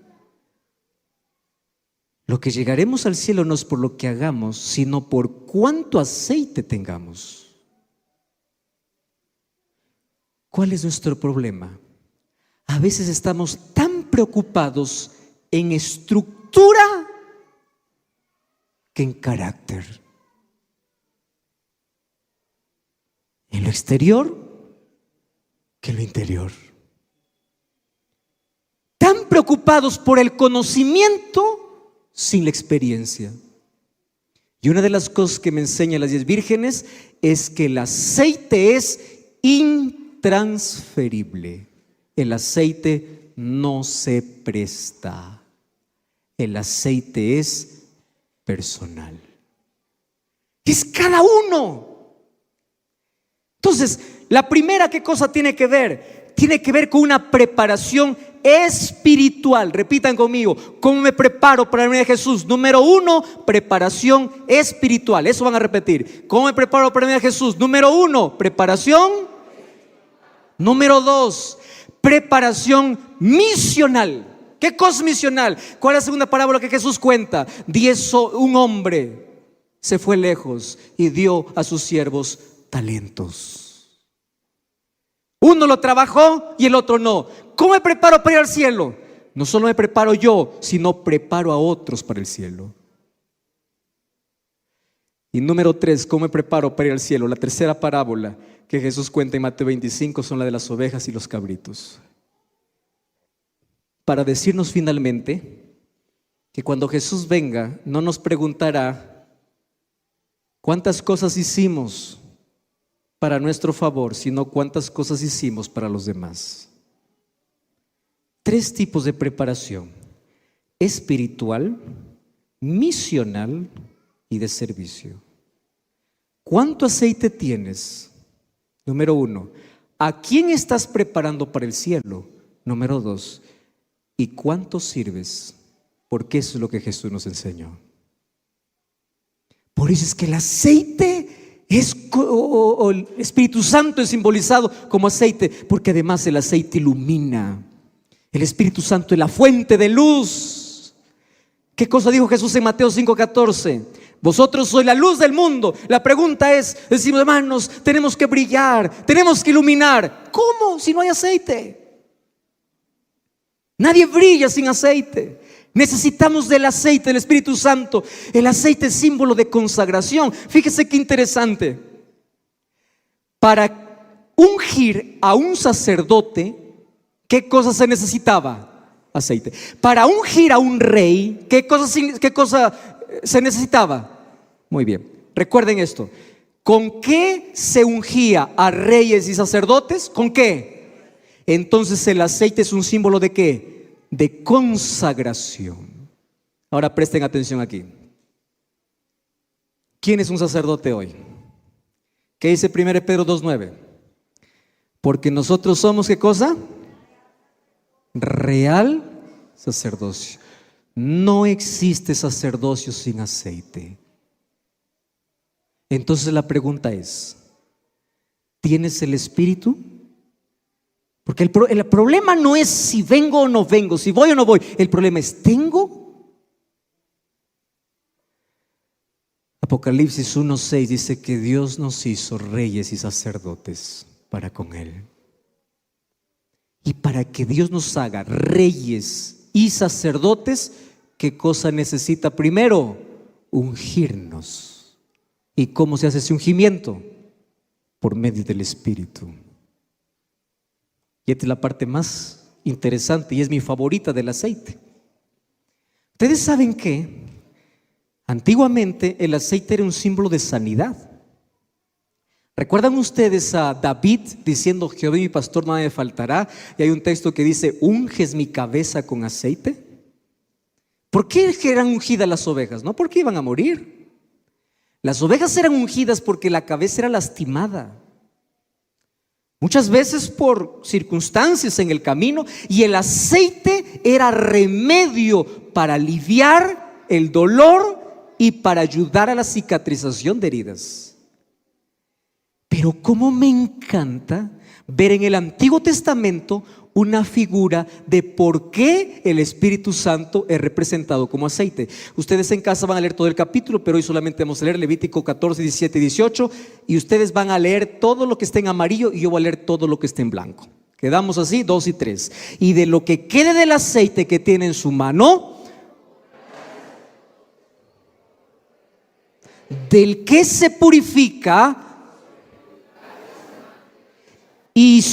Lo que llegaremos al cielo no es por lo que hagamos, sino por cuánto aceite tengamos. ¿Cuál es nuestro problema? A veces estamos tan preocupados en estructura que en carácter. En lo exterior que en lo interior. Tan preocupados por el conocimiento sin la experiencia. Y una de las cosas que me enseñan las 10 vírgenes es que el aceite es intransferible. El aceite no se presta. El aceite es personal. Es cada uno. Entonces, la primera, ¿qué cosa tiene que ver? Tiene que ver con una preparación espiritual. Repitan conmigo: ¿cómo me preparo para venir a Jesús? Número 1, preparación espiritual. Eso van a repetir. ¿Cómo me preparo para venir a Jesús? Número 1, preparación. Número 2, preparación misional. ¿Qué cosa es misional? ¿Cuál es la segunda parábola que Jesús cuenta? Un hombre se fue lejos y dio a sus siervos talentos. Uno lo trabajó y el otro no. ¿Cómo me preparo para ir al cielo? No solo me preparo yo, sino preparo a otros para el cielo. Y número 3, ¿cómo me preparo para ir al cielo? La tercera parábola que Jesús cuenta en Mateo 25 son la de las ovejas y los cabritos. Para decirnos finalmente que cuando Jesús venga no nos preguntará cuántas cosas hicimos para nuestro favor, sino cuántas cosas hicimos para los demás. 3 tipos de preparación: espiritual, misional y de servicio. ¿Cuánto aceite tienes? Número 1. ¿A quién estás preparando para el cielo? Número 2. ¿Y cuánto sirves? Porque eso es lo que Jesús nos enseñó. Por eso es que el aceite o el Espíritu Santo es simbolizado como aceite, porque además el aceite ilumina. El Espíritu Santo es la fuente de luz. ¿Qué cosa dijo Jesús en Mateo 5:14? Vosotros sois la luz del mundo. La pregunta es, decimos, hermanos, tenemos que brillar, tenemos que iluminar. ¿Cómo? Si no hay aceite. Nadie brilla sin aceite. Necesitamos del aceite del Espíritu Santo. El aceite es símbolo de consagración. Fíjese qué interesante. Para ungir a un sacerdote, ¿qué cosa se necesitaba? Aceite. Para ungir a un rey, ¿qué cosa se necesitaba? Muy bien, recuerden esto. ¿Con qué se ungía a reyes y sacerdotes? ¿Con qué? Entonces el aceite es un símbolo ¿de qué? De consagración. Ahora presten atención aquí. ¿Quién es un sacerdote hoy? ¿Qué dice 1 Pedro 2:9? Porque nosotros somos, ¿qué cosa? Real sacerdocio. No existe sacerdocio sin aceite. Entonces la pregunta es, ¿tienes el Espíritu? Porque el problema no es si vengo o no vengo, si voy o no voy. El problema es, ¿tengo? Apocalipsis 1:6 dice que Dios nos hizo reyes y sacerdotes para con Él. Y para que Dios nos haga reyes y sacerdotes, ¿qué cosa necesita primero? Ungirnos. ¿Y cómo se hace ese ungimiento? Por medio del Espíritu. Y esta es la parte más interesante y es mi favorita del aceite. Ustedes saben que antiguamente el aceite era un símbolo de sanidad. ¿Recuerdan ustedes a David diciendo: Jehová mi pastor, nada me faltará? Y hay un texto que dice: ¿unges mi cabeza con aceite? ¿Por qué eran ungidas las ovejas? No porque iban a morir. Las ovejas eran ungidas porque la cabeza era lastimada, muchas veces por circunstancias en el camino, y el aceite era remedio para aliviar el dolor y para ayudar a la cicatrización de heridas. Pero cómo me encanta ver en el Antiguo Testamento una figura de por qué el Espíritu Santo es representado como aceite. Ustedes en casa van a leer todo el capítulo, pero hoy solamente vamos a leer Levítico 14, 17 y 18, y ustedes van a leer todo lo que esté en amarillo y yo voy a leer todo lo que esté en blanco. Quedamos así, 2 y 3. Y de lo que quede del aceite que tiene en su mano, del que se purifica, y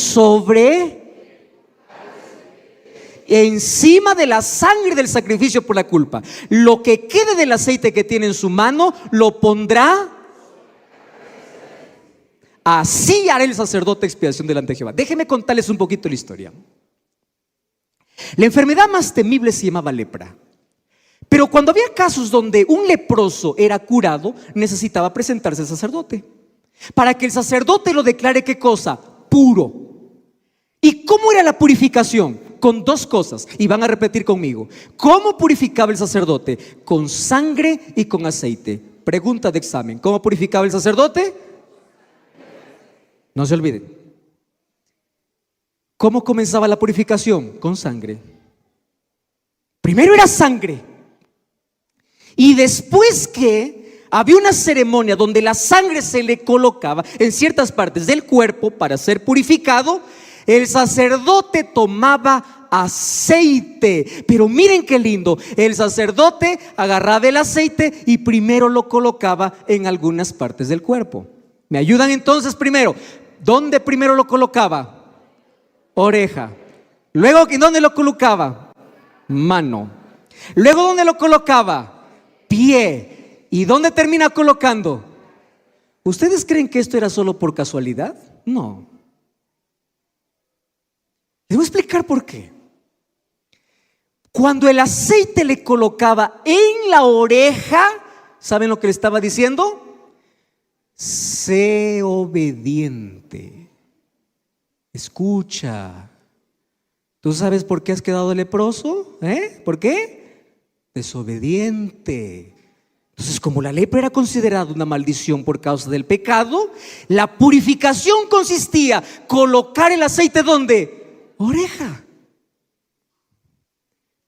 encima de la sangre del sacrificio por la culpa, lo que quede del aceite que tiene en su mano, lo pondrá. Así hará el sacerdote expiación delante de Jehová. Déjenme contarles un poquito la historia. La enfermedad más temible se llamaba lepra. Pero cuando había casos donde un leproso era curado, necesitaba presentarse al sacerdote para que el sacerdote lo declare, ¿qué cosa? Puro. ¿Y cómo era la purificación? Con 2 cosas, y van a repetir conmigo. ¿Cómo purificaba el sacerdote? Con sangre y con aceite. Pregunta de examen: ¿cómo purificaba el sacerdote? No se olviden. ¿Cómo comenzaba la purificación? Con sangre. Primero era sangre, y después que había una ceremonia donde la sangre se le colocaba en ciertas partes del cuerpo para ser purificado, el sacerdote tomaba aceite. Pero miren qué lindo, el sacerdote agarraba el aceite y primero lo colocaba en algunas partes del cuerpo. ¿Me ayudan entonces? Primero, ¿dónde primero lo colocaba? Oreja. Luego, ¿en dónde lo colocaba? Mano. Luego, ¿dónde lo colocaba? Pie. ¿Y dónde termina colocando? ¿Ustedes creen que esto era solo por casualidad? No. Les voy a explicar por qué. Cuando el aceite le colocaba en la oreja, ¿saben lo que le estaba diciendo? Sé obediente. Escucha. ¿Tú sabes por qué has quedado leproso? ¿Por qué? Desobediente. Entonces, como la lepra era considerada una maldición por causa del pecado, la purificación consistía en colocar el aceite ¿dónde? Oreja.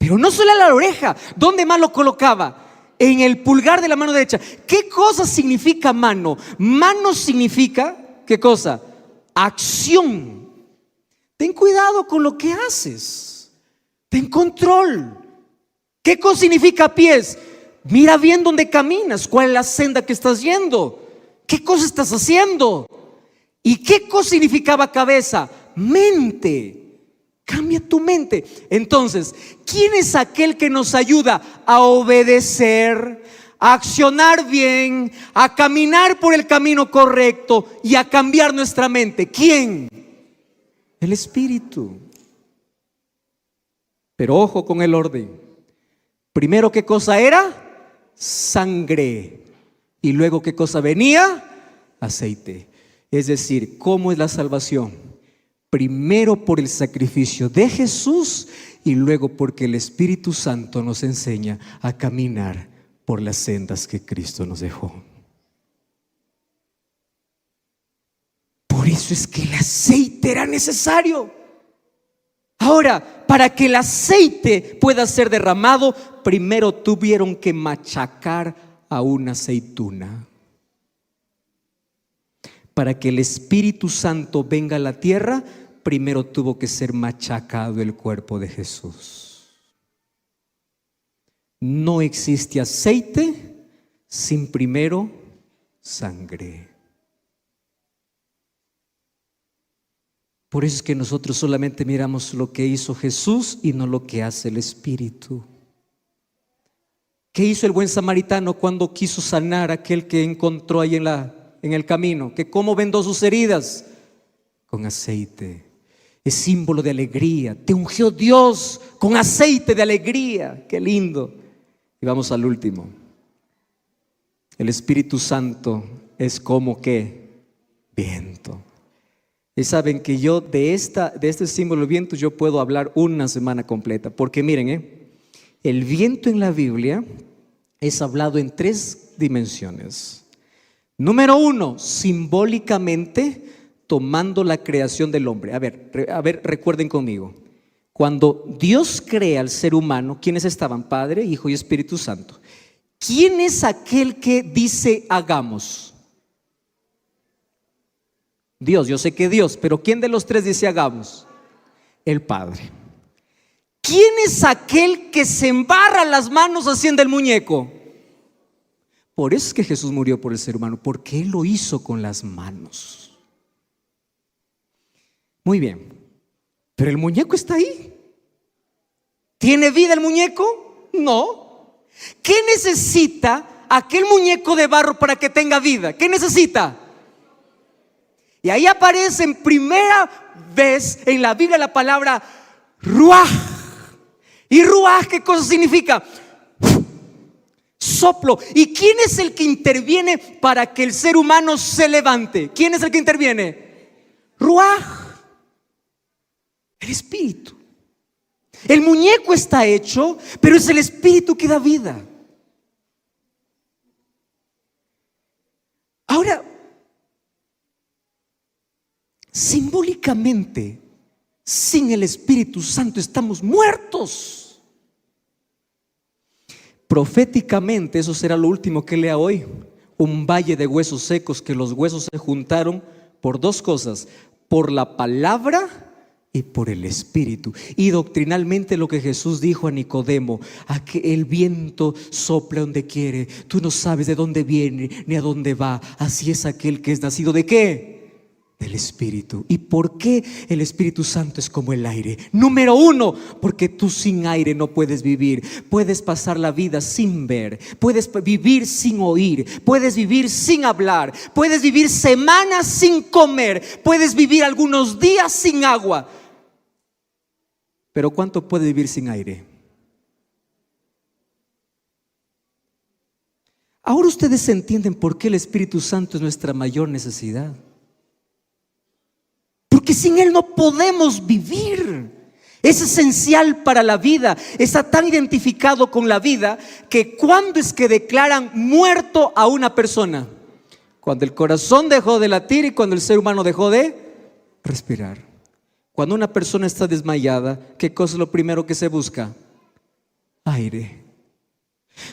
Pero no solo en la oreja. ¿Dónde más lo colocaba? En el pulgar de la mano derecha. ¿Qué cosa significa mano? Mano significa, ¿qué cosa? Acción. Ten cuidado con lo que haces. Ten control. ¿Qué cosa significa pies? Mira bien dónde caminas. ¿Cuál es la senda que estás yendo? ¿Qué cosa estás haciendo? ¿Y qué cosa significaba cabeza? Mente. Cambia tu mente. Entonces, ¿quién es aquel que nos ayuda a obedecer, a accionar bien, a caminar por el camino correcto y a cambiar nuestra mente? ¿Quién? El Espíritu. Pero ojo con el orden. Primero, ¿qué cosa era? Sangre. Y luego, ¿qué cosa venía? Aceite. Es decir, ¿cómo es la salvación? Primero por el sacrificio de Jesús y luego porque el Espíritu Santo nos enseña a caminar por las sendas que Cristo nos dejó. Por eso es que el aceite era necesario. Ahora, para que el aceite pueda ser derramado, primero tuvieron que machacar a una aceituna. Para que el Espíritu Santo venga a la tierra, primero tuvo que ser machacado el cuerpo de Jesús. No existe aceite sin primero sangre. Por eso es que nosotros solamente miramos lo que hizo Jesús y no lo que hace el Espíritu. ¿Qué hizo el buen samaritano cuando quiso sanar a aquel que encontró ahí en el camino? ¿Que cómo vendó sus heridas? Con aceite. Es símbolo de alegría. Te ungió Dios con aceite de alegría. Qué lindo. Y vamos al último. El Espíritu Santo es como que viento. Y saben que yo de este símbolo del viento yo puedo hablar una semana completa. Porque miren, el viento en la Biblia es hablado en 3 dimensiones. Número 1, simbólicamente tomando la creación del hombre. A ver, recuerden conmigo. Cuando Dios crea al ser humano, ¿quiénes estaban? Padre, Hijo y Espíritu Santo. ¿Quién es aquel que dice hagamos? Dios, yo sé que Dios, pero ¿quién de los 3 dice hagamos? El Padre. ¿Quién es aquel que se embarra las manos haciendo el muñeco? Por eso es que Jesús murió por el ser humano, porque Él lo hizo con las manos. Muy bien, pero el muñeco está ahí. ¿Tiene vida el muñeco? No. ¿Qué necesita aquel muñeco de barro para que tenga vida? ¿Qué necesita? Y ahí aparece en primera vez en la Biblia la palabra ruaj. ¿Y ruaj qué cosa significa? Soplo. ¿Y quién es el que interviene para que el ser humano se levante? ¿Quién es el que interviene? Ruaj. El Espíritu. El muñeco está hecho, pero es el Espíritu que da vida. Ahora, simbólicamente, sin el Espíritu Santo estamos muertos. Proféticamente, eso será lo último que lea hoy. Un valle de huesos secos, que los huesos se juntaron por 2 cosas: por la palabra y por el Espíritu. Y doctrinalmente lo que Jesús dijo a Nicodemo: a que el viento sopla donde quiere, tú no sabes de dónde viene ni a dónde va. Así es aquel que es nacido ¿de qué? Del Espíritu. ¿Y por qué el Espíritu Santo es como el aire? Número 1, porque tú sin aire no puedes vivir. Puedes pasar la vida sin ver, puedes vivir sin oír, puedes vivir sin hablar, puedes vivir semanas sin comer, puedes vivir algunos días sin agua. Pero ¿cuánto puede vivir sin aire? Ahora ustedes entienden por qué el Espíritu Santo es nuestra mayor necesidad. Porque sin Él no podemos vivir. Es esencial para la vida. Está tan identificado con la vida que ¿cuándo es que declaran muerto a una persona? Cuando el corazón dejó de latir y cuando el ser humano dejó de respirar. Cuando una persona está desmayada, ¿qué cosa es lo primero que se busca? aire.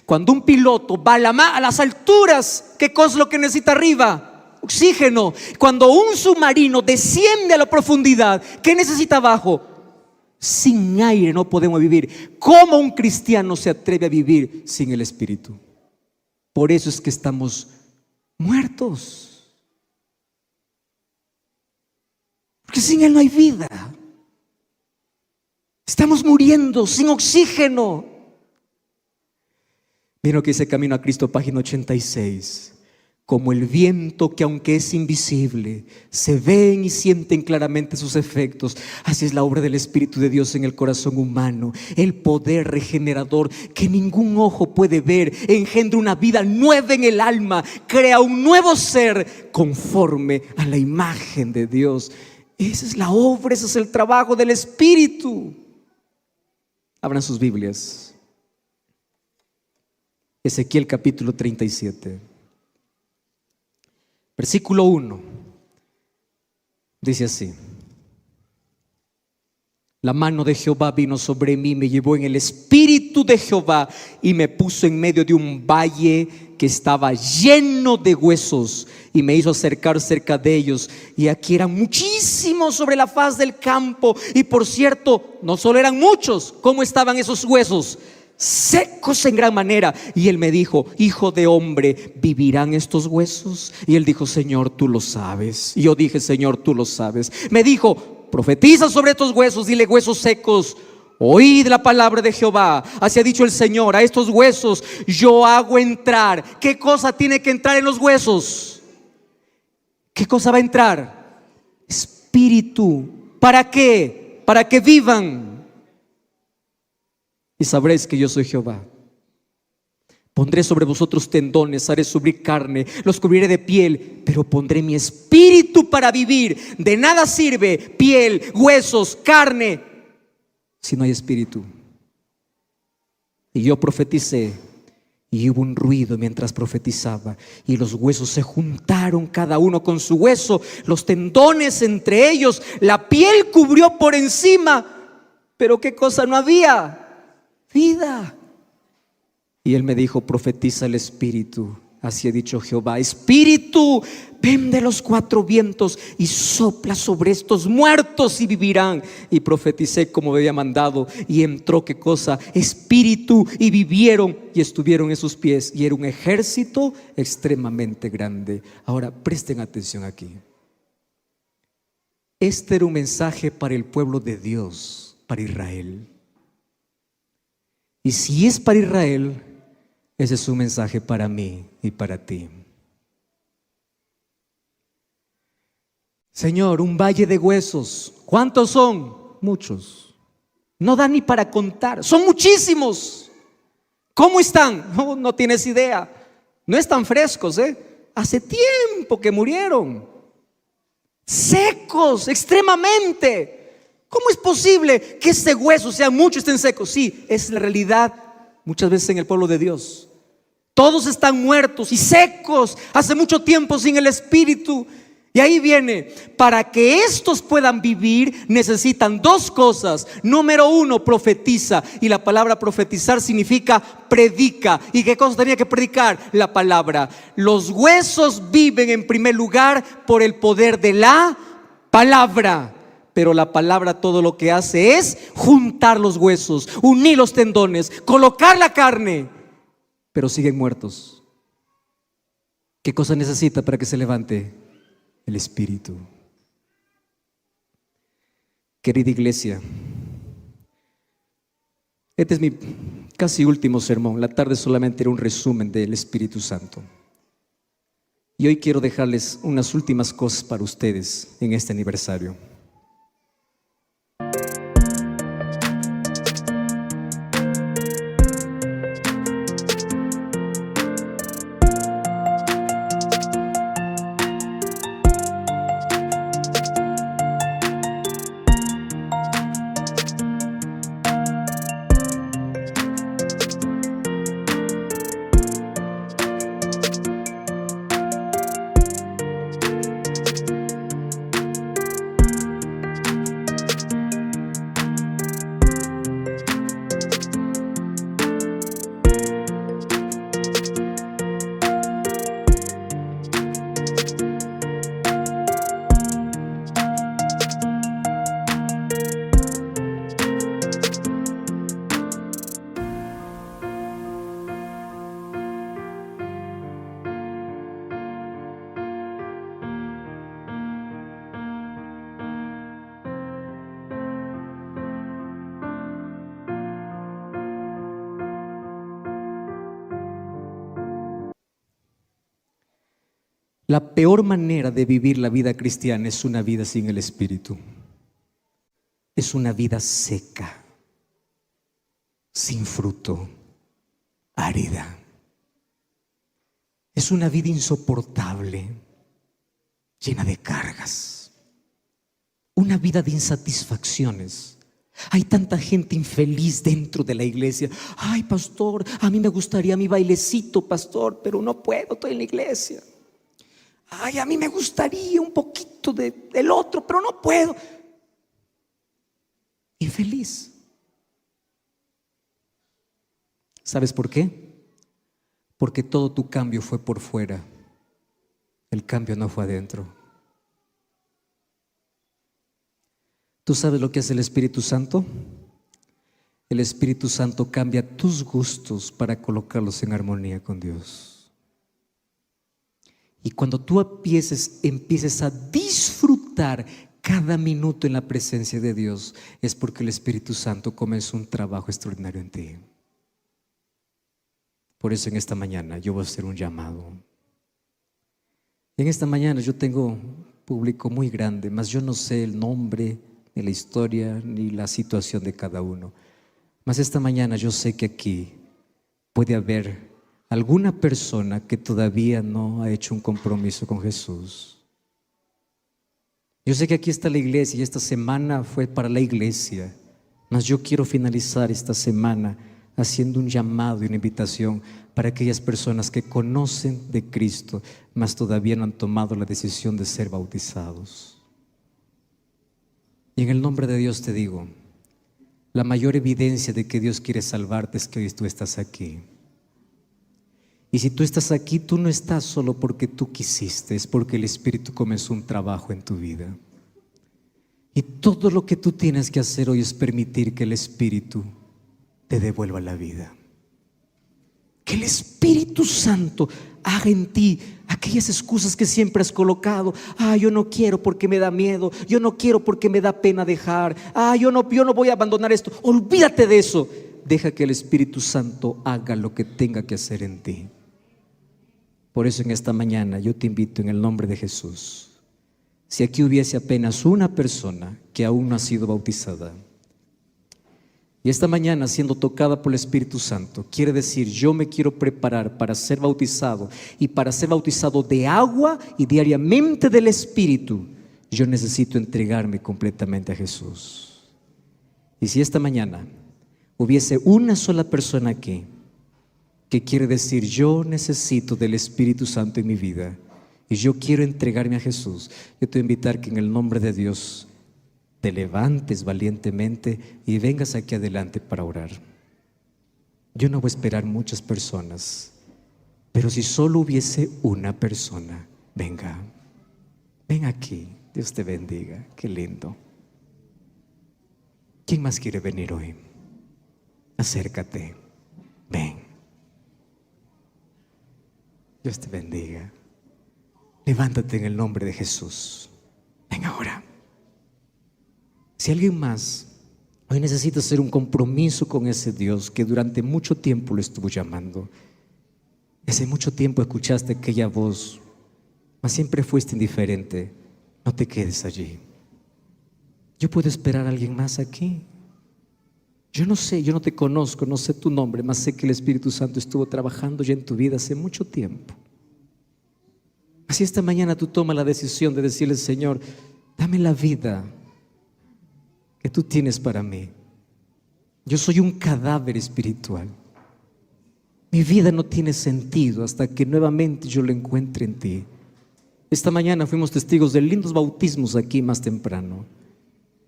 Cuando un piloto va a las alturas, ¿qué cosa es lo que necesita arriba? Oxígeno. Cuando un submarino desciende a la profundidad, ¿qué necesita abajo? Sin aire no podemos vivir. ¿Cómo un cristiano se atreve a vivir sin el Espíritu? Por eso es que estamos muertos. Porque sin Él no hay vida. Estamos muriendo sin oxígeno. Miren lo que dice Camino a Cristo, página 86. Como el viento que aunque es invisible, se ven y sienten claramente sus efectos. Así es la obra del Espíritu de Dios en el corazón humano. El poder regenerador que ningún ojo puede ver engendra una vida nueva en el alma. Crea un nuevo ser conforme a la imagen de Dios. Esa es la obra, ese es el trabajo del Espíritu. Abran sus Biblias. Ezequiel capítulo 37. Versículo 1. Dice así: la mano de Jehová vino sobre mí, me llevó en el espíritu de Jehová y me puso en medio de un valle que estaba lleno de huesos y me hizo acercar cerca de ellos. Y aquí eran muchísimos sobre la faz del campo. Y por cierto, no solo eran muchos, ¿cómo estaban esos huesos? Secos en gran manera. Y él me dijo: hijo de hombre, ¿vivirán estos huesos? Y él dijo: Señor, tú lo sabes. Y yo dije: Señor, tú lo sabes. Me dijo: profetiza sobre estos huesos, dile: huesos secos, oíd la palabra de Jehová. Así ha dicho el Señor: a estos huesos yo hago entrar. ¿Qué cosa tiene que entrar en los huesos? ¿Qué cosa va a entrar? Espíritu. ¿Para qué? Para que vivan. Y sabréis que yo soy Jehová. Pondré sobre vosotros tendones, haré subir carne, los cubriré de piel, pero pondré mi espíritu para vivir. De nada sirve piel, huesos, carne, si no hay espíritu. Y yo profeticé, y hubo un ruido mientras profetizaba, y los huesos se juntaron cada uno con su hueso, los tendones entre ellos, la piel cubrió por encima, pero ¿qué cosa no había? Vida. Y él me dijo: profetiza el Espíritu. Así ha dicho Jehová: Espíritu, ven de los cuatro vientos y sopla sobre estos muertos y vivirán. Y profeticé como me había mandado, y entró, ¿qué cosa? Espíritu, y vivieron y estuvieron en sus pies. Y era un ejército extremadamente grande. Ahora presten atención aquí. Este era un mensaje para el pueblo de Dios, para Israel. Y si es para Israel, ese es un mensaje para mí y para ti. Señor, un valle de huesos. ¿Cuántos son? Muchos. No da ni para contar. Son muchísimos. ¿Cómo están? No tienes idea. No están frescos, Hace tiempo que murieron. Secos, extremadamente. ¿Cómo es posible que este hueso, sean muchos, estén secos? Sí, es la realidad muchas veces en el pueblo de Dios. Todos están muertos y secos, hace mucho tiempo sin el Espíritu. Y ahí viene: para que estos puedan vivir necesitan dos cosas. Número uno, profetiza. Y la palabra profetizar significa predica. ¿Y qué cosa tenía que predicar? La palabra. Los huesos viven en primer lugar por el poder de la palabra. Pero la palabra todo lo que hace es juntar los huesos, unir los tendones, colocar la carne. Pero siguen muertos. ¿Qué cosa necesita para que se levante? El Espíritu. Querida iglesia, este es mi casi último sermón. La tarde solamente era un resumen del Espíritu Santo. Y hoy quiero dejarles unas últimas cosas para ustedes en este aniversario. La peor manera de vivir la vida cristiana es una vida sin el Espíritu. Es una vida seca, sin fruto, árida. Es una vida insoportable, llena de cargas. Una vida de insatisfacciones. Hay tanta gente infeliz dentro de la iglesia. Ay, pastor, a mí me gustaría mi bailecito, pastor, pero no puedo, estoy en la iglesia. Ay, a mí me gustaría un poquito del otro, pero no puedo. Infeliz. ¿Sabes por qué? Porque todo tu cambio fue por fuera. El cambio no fue adentro. ¿Tú sabes lo que hace el Espíritu Santo? El Espíritu Santo cambia tus gustos para colocarlos en armonía con Dios. Y cuando tú empieces a disfrutar cada minuto en la presencia de Dios, es porque el Espíritu Santo comenzó un trabajo extraordinario en ti. Por eso en esta mañana yo voy a hacer un llamado. En esta mañana yo tengo un público muy grande, mas yo no sé el nombre, ni la historia, ni la situación de cada uno. Mas esta mañana yo sé que aquí puede haber alguna persona que todavía no ha hecho un compromiso con Jesús. Yo sé que aquí está la iglesia y esta semana fue para la iglesia, mas yo quiero finalizar esta semana haciendo un llamado y una invitación para aquellas personas que conocen de Cristo, mas todavía no han tomado la decisión de ser bautizados. Y en el nombre de Dios te digo, la mayor evidencia de que Dios quiere salvarte es que hoy tú estás aquí. Y si tú estás aquí, tú no estás solo porque tú quisiste, es porque el Espíritu comenzó un trabajo en tu vida. Y todo lo que tú tienes que hacer hoy es permitir que el Espíritu te devuelva la vida. Que el Espíritu Santo haga en ti aquellas excusas que siempre has colocado. Yo no quiero porque me da miedo, yo no quiero porque me da pena dejar, yo no voy a abandonar esto. Olvídate de eso. Deja que el Espíritu Santo haga lo que tenga que hacer en ti. Por eso en esta mañana yo te invito en el nombre de Jesús. Si aquí hubiese apenas una persona que aún no ha sido bautizada, y esta mañana siendo tocada por el Espíritu Santo, quiere decir, yo me quiero preparar para ser bautizado, y para ser bautizado de agua y diariamente del Espíritu, yo necesito entregarme completamente a Jesús. Y si esta mañana hubiese una sola persona aquí que quiere decir, yo necesito del Espíritu Santo en mi vida y yo quiero entregarme a Jesús, yo te voy a invitar que en el nombre de Dios te levantes valientemente y vengas aquí adelante para orar. Yo no voy a esperar muchas personas, pero si solo hubiese una persona, venga, ven aquí, Dios te bendiga, qué lindo. ¿Quién más quiere venir hoy? Acércate, ven. Dios te bendiga. Levántate en el nombre de Jesús. Ven ahora. Si alguien más hoy necesita hacer un compromiso con ese Dios que durante mucho tiempo lo estuvo llamando, hace mucho tiempo escuchaste aquella voz, mas siempre fuiste indiferente, no te quedes allí. Yo puedo esperar a alguien más aquí. Yo no sé, yo no te conozco, no sé tu nombre, mas sé que el Espíritu Santo estuvo trabajando ya en tu vida hace mucho tiempo. Así esta mañana tú tomas la decisión de decirle, Señor, dame la vida que tú tienes para mí. Yo soy un cadáver espiritual. Mi vida no tiene sentido hasta que nuevamente yo lo encuentre en ti. Esta mañana fuimos testigos de lindos bautismos aquí más temprano.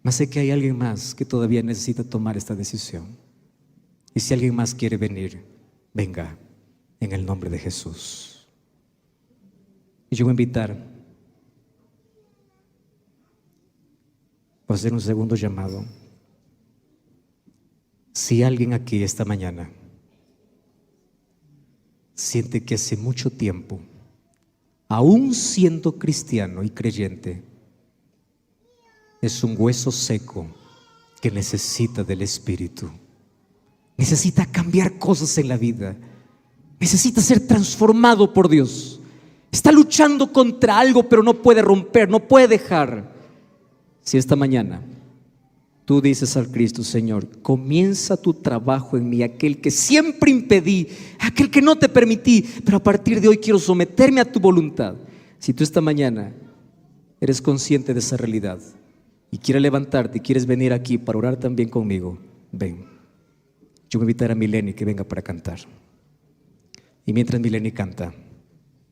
Mas sé que hay alguien más que todavía necesita tomar esta decisión. Y si alguien más quiere venir, venga en el nombre de Jesús. Y yo voy a invitar, voy a hacer un segundo llamado. Si alguien aquí esta mañana siente que hace mucho tiempo, aún siendo cristiano y creyente, es un hueso seco que necesita del Espíritu, necesita cambiar cosas en la vida, necesita ser transformado por Dios, Está luchando contra algo, pero no puede romper, no puede dejar. Si esta mañana tú dices al Cristo: Señor, comienza tu trabajo en mí, aquel que siempre impedí, aquel que no te permití, pero a partir de hoy quiero someterme a tu voluntad. Si tú esta mañana eres consciente de esa realidad y quieres levantarte y quieres venir aquí para orar también conmigo, ven. Yo voy a invitar a Mileni que venga para cantar. Y mientras Mileni canta,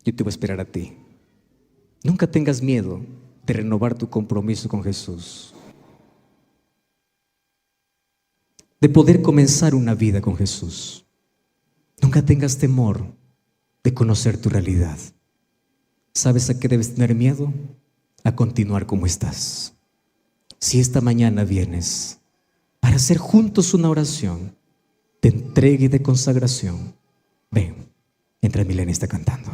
yo te voy a esperar a ti. Nunca tengas miedo de renovar tu compromiso con Jesús, de poder comenzar una vida con Jesús. Nunca tengas temor de conocer tu realidad. ¿Sabes a qué debes tener miedo? A continuar como estás. Si esta mañana vienes para hacer juntos una oración de entrega y de consagración, ven, mientras Mileni está cantando.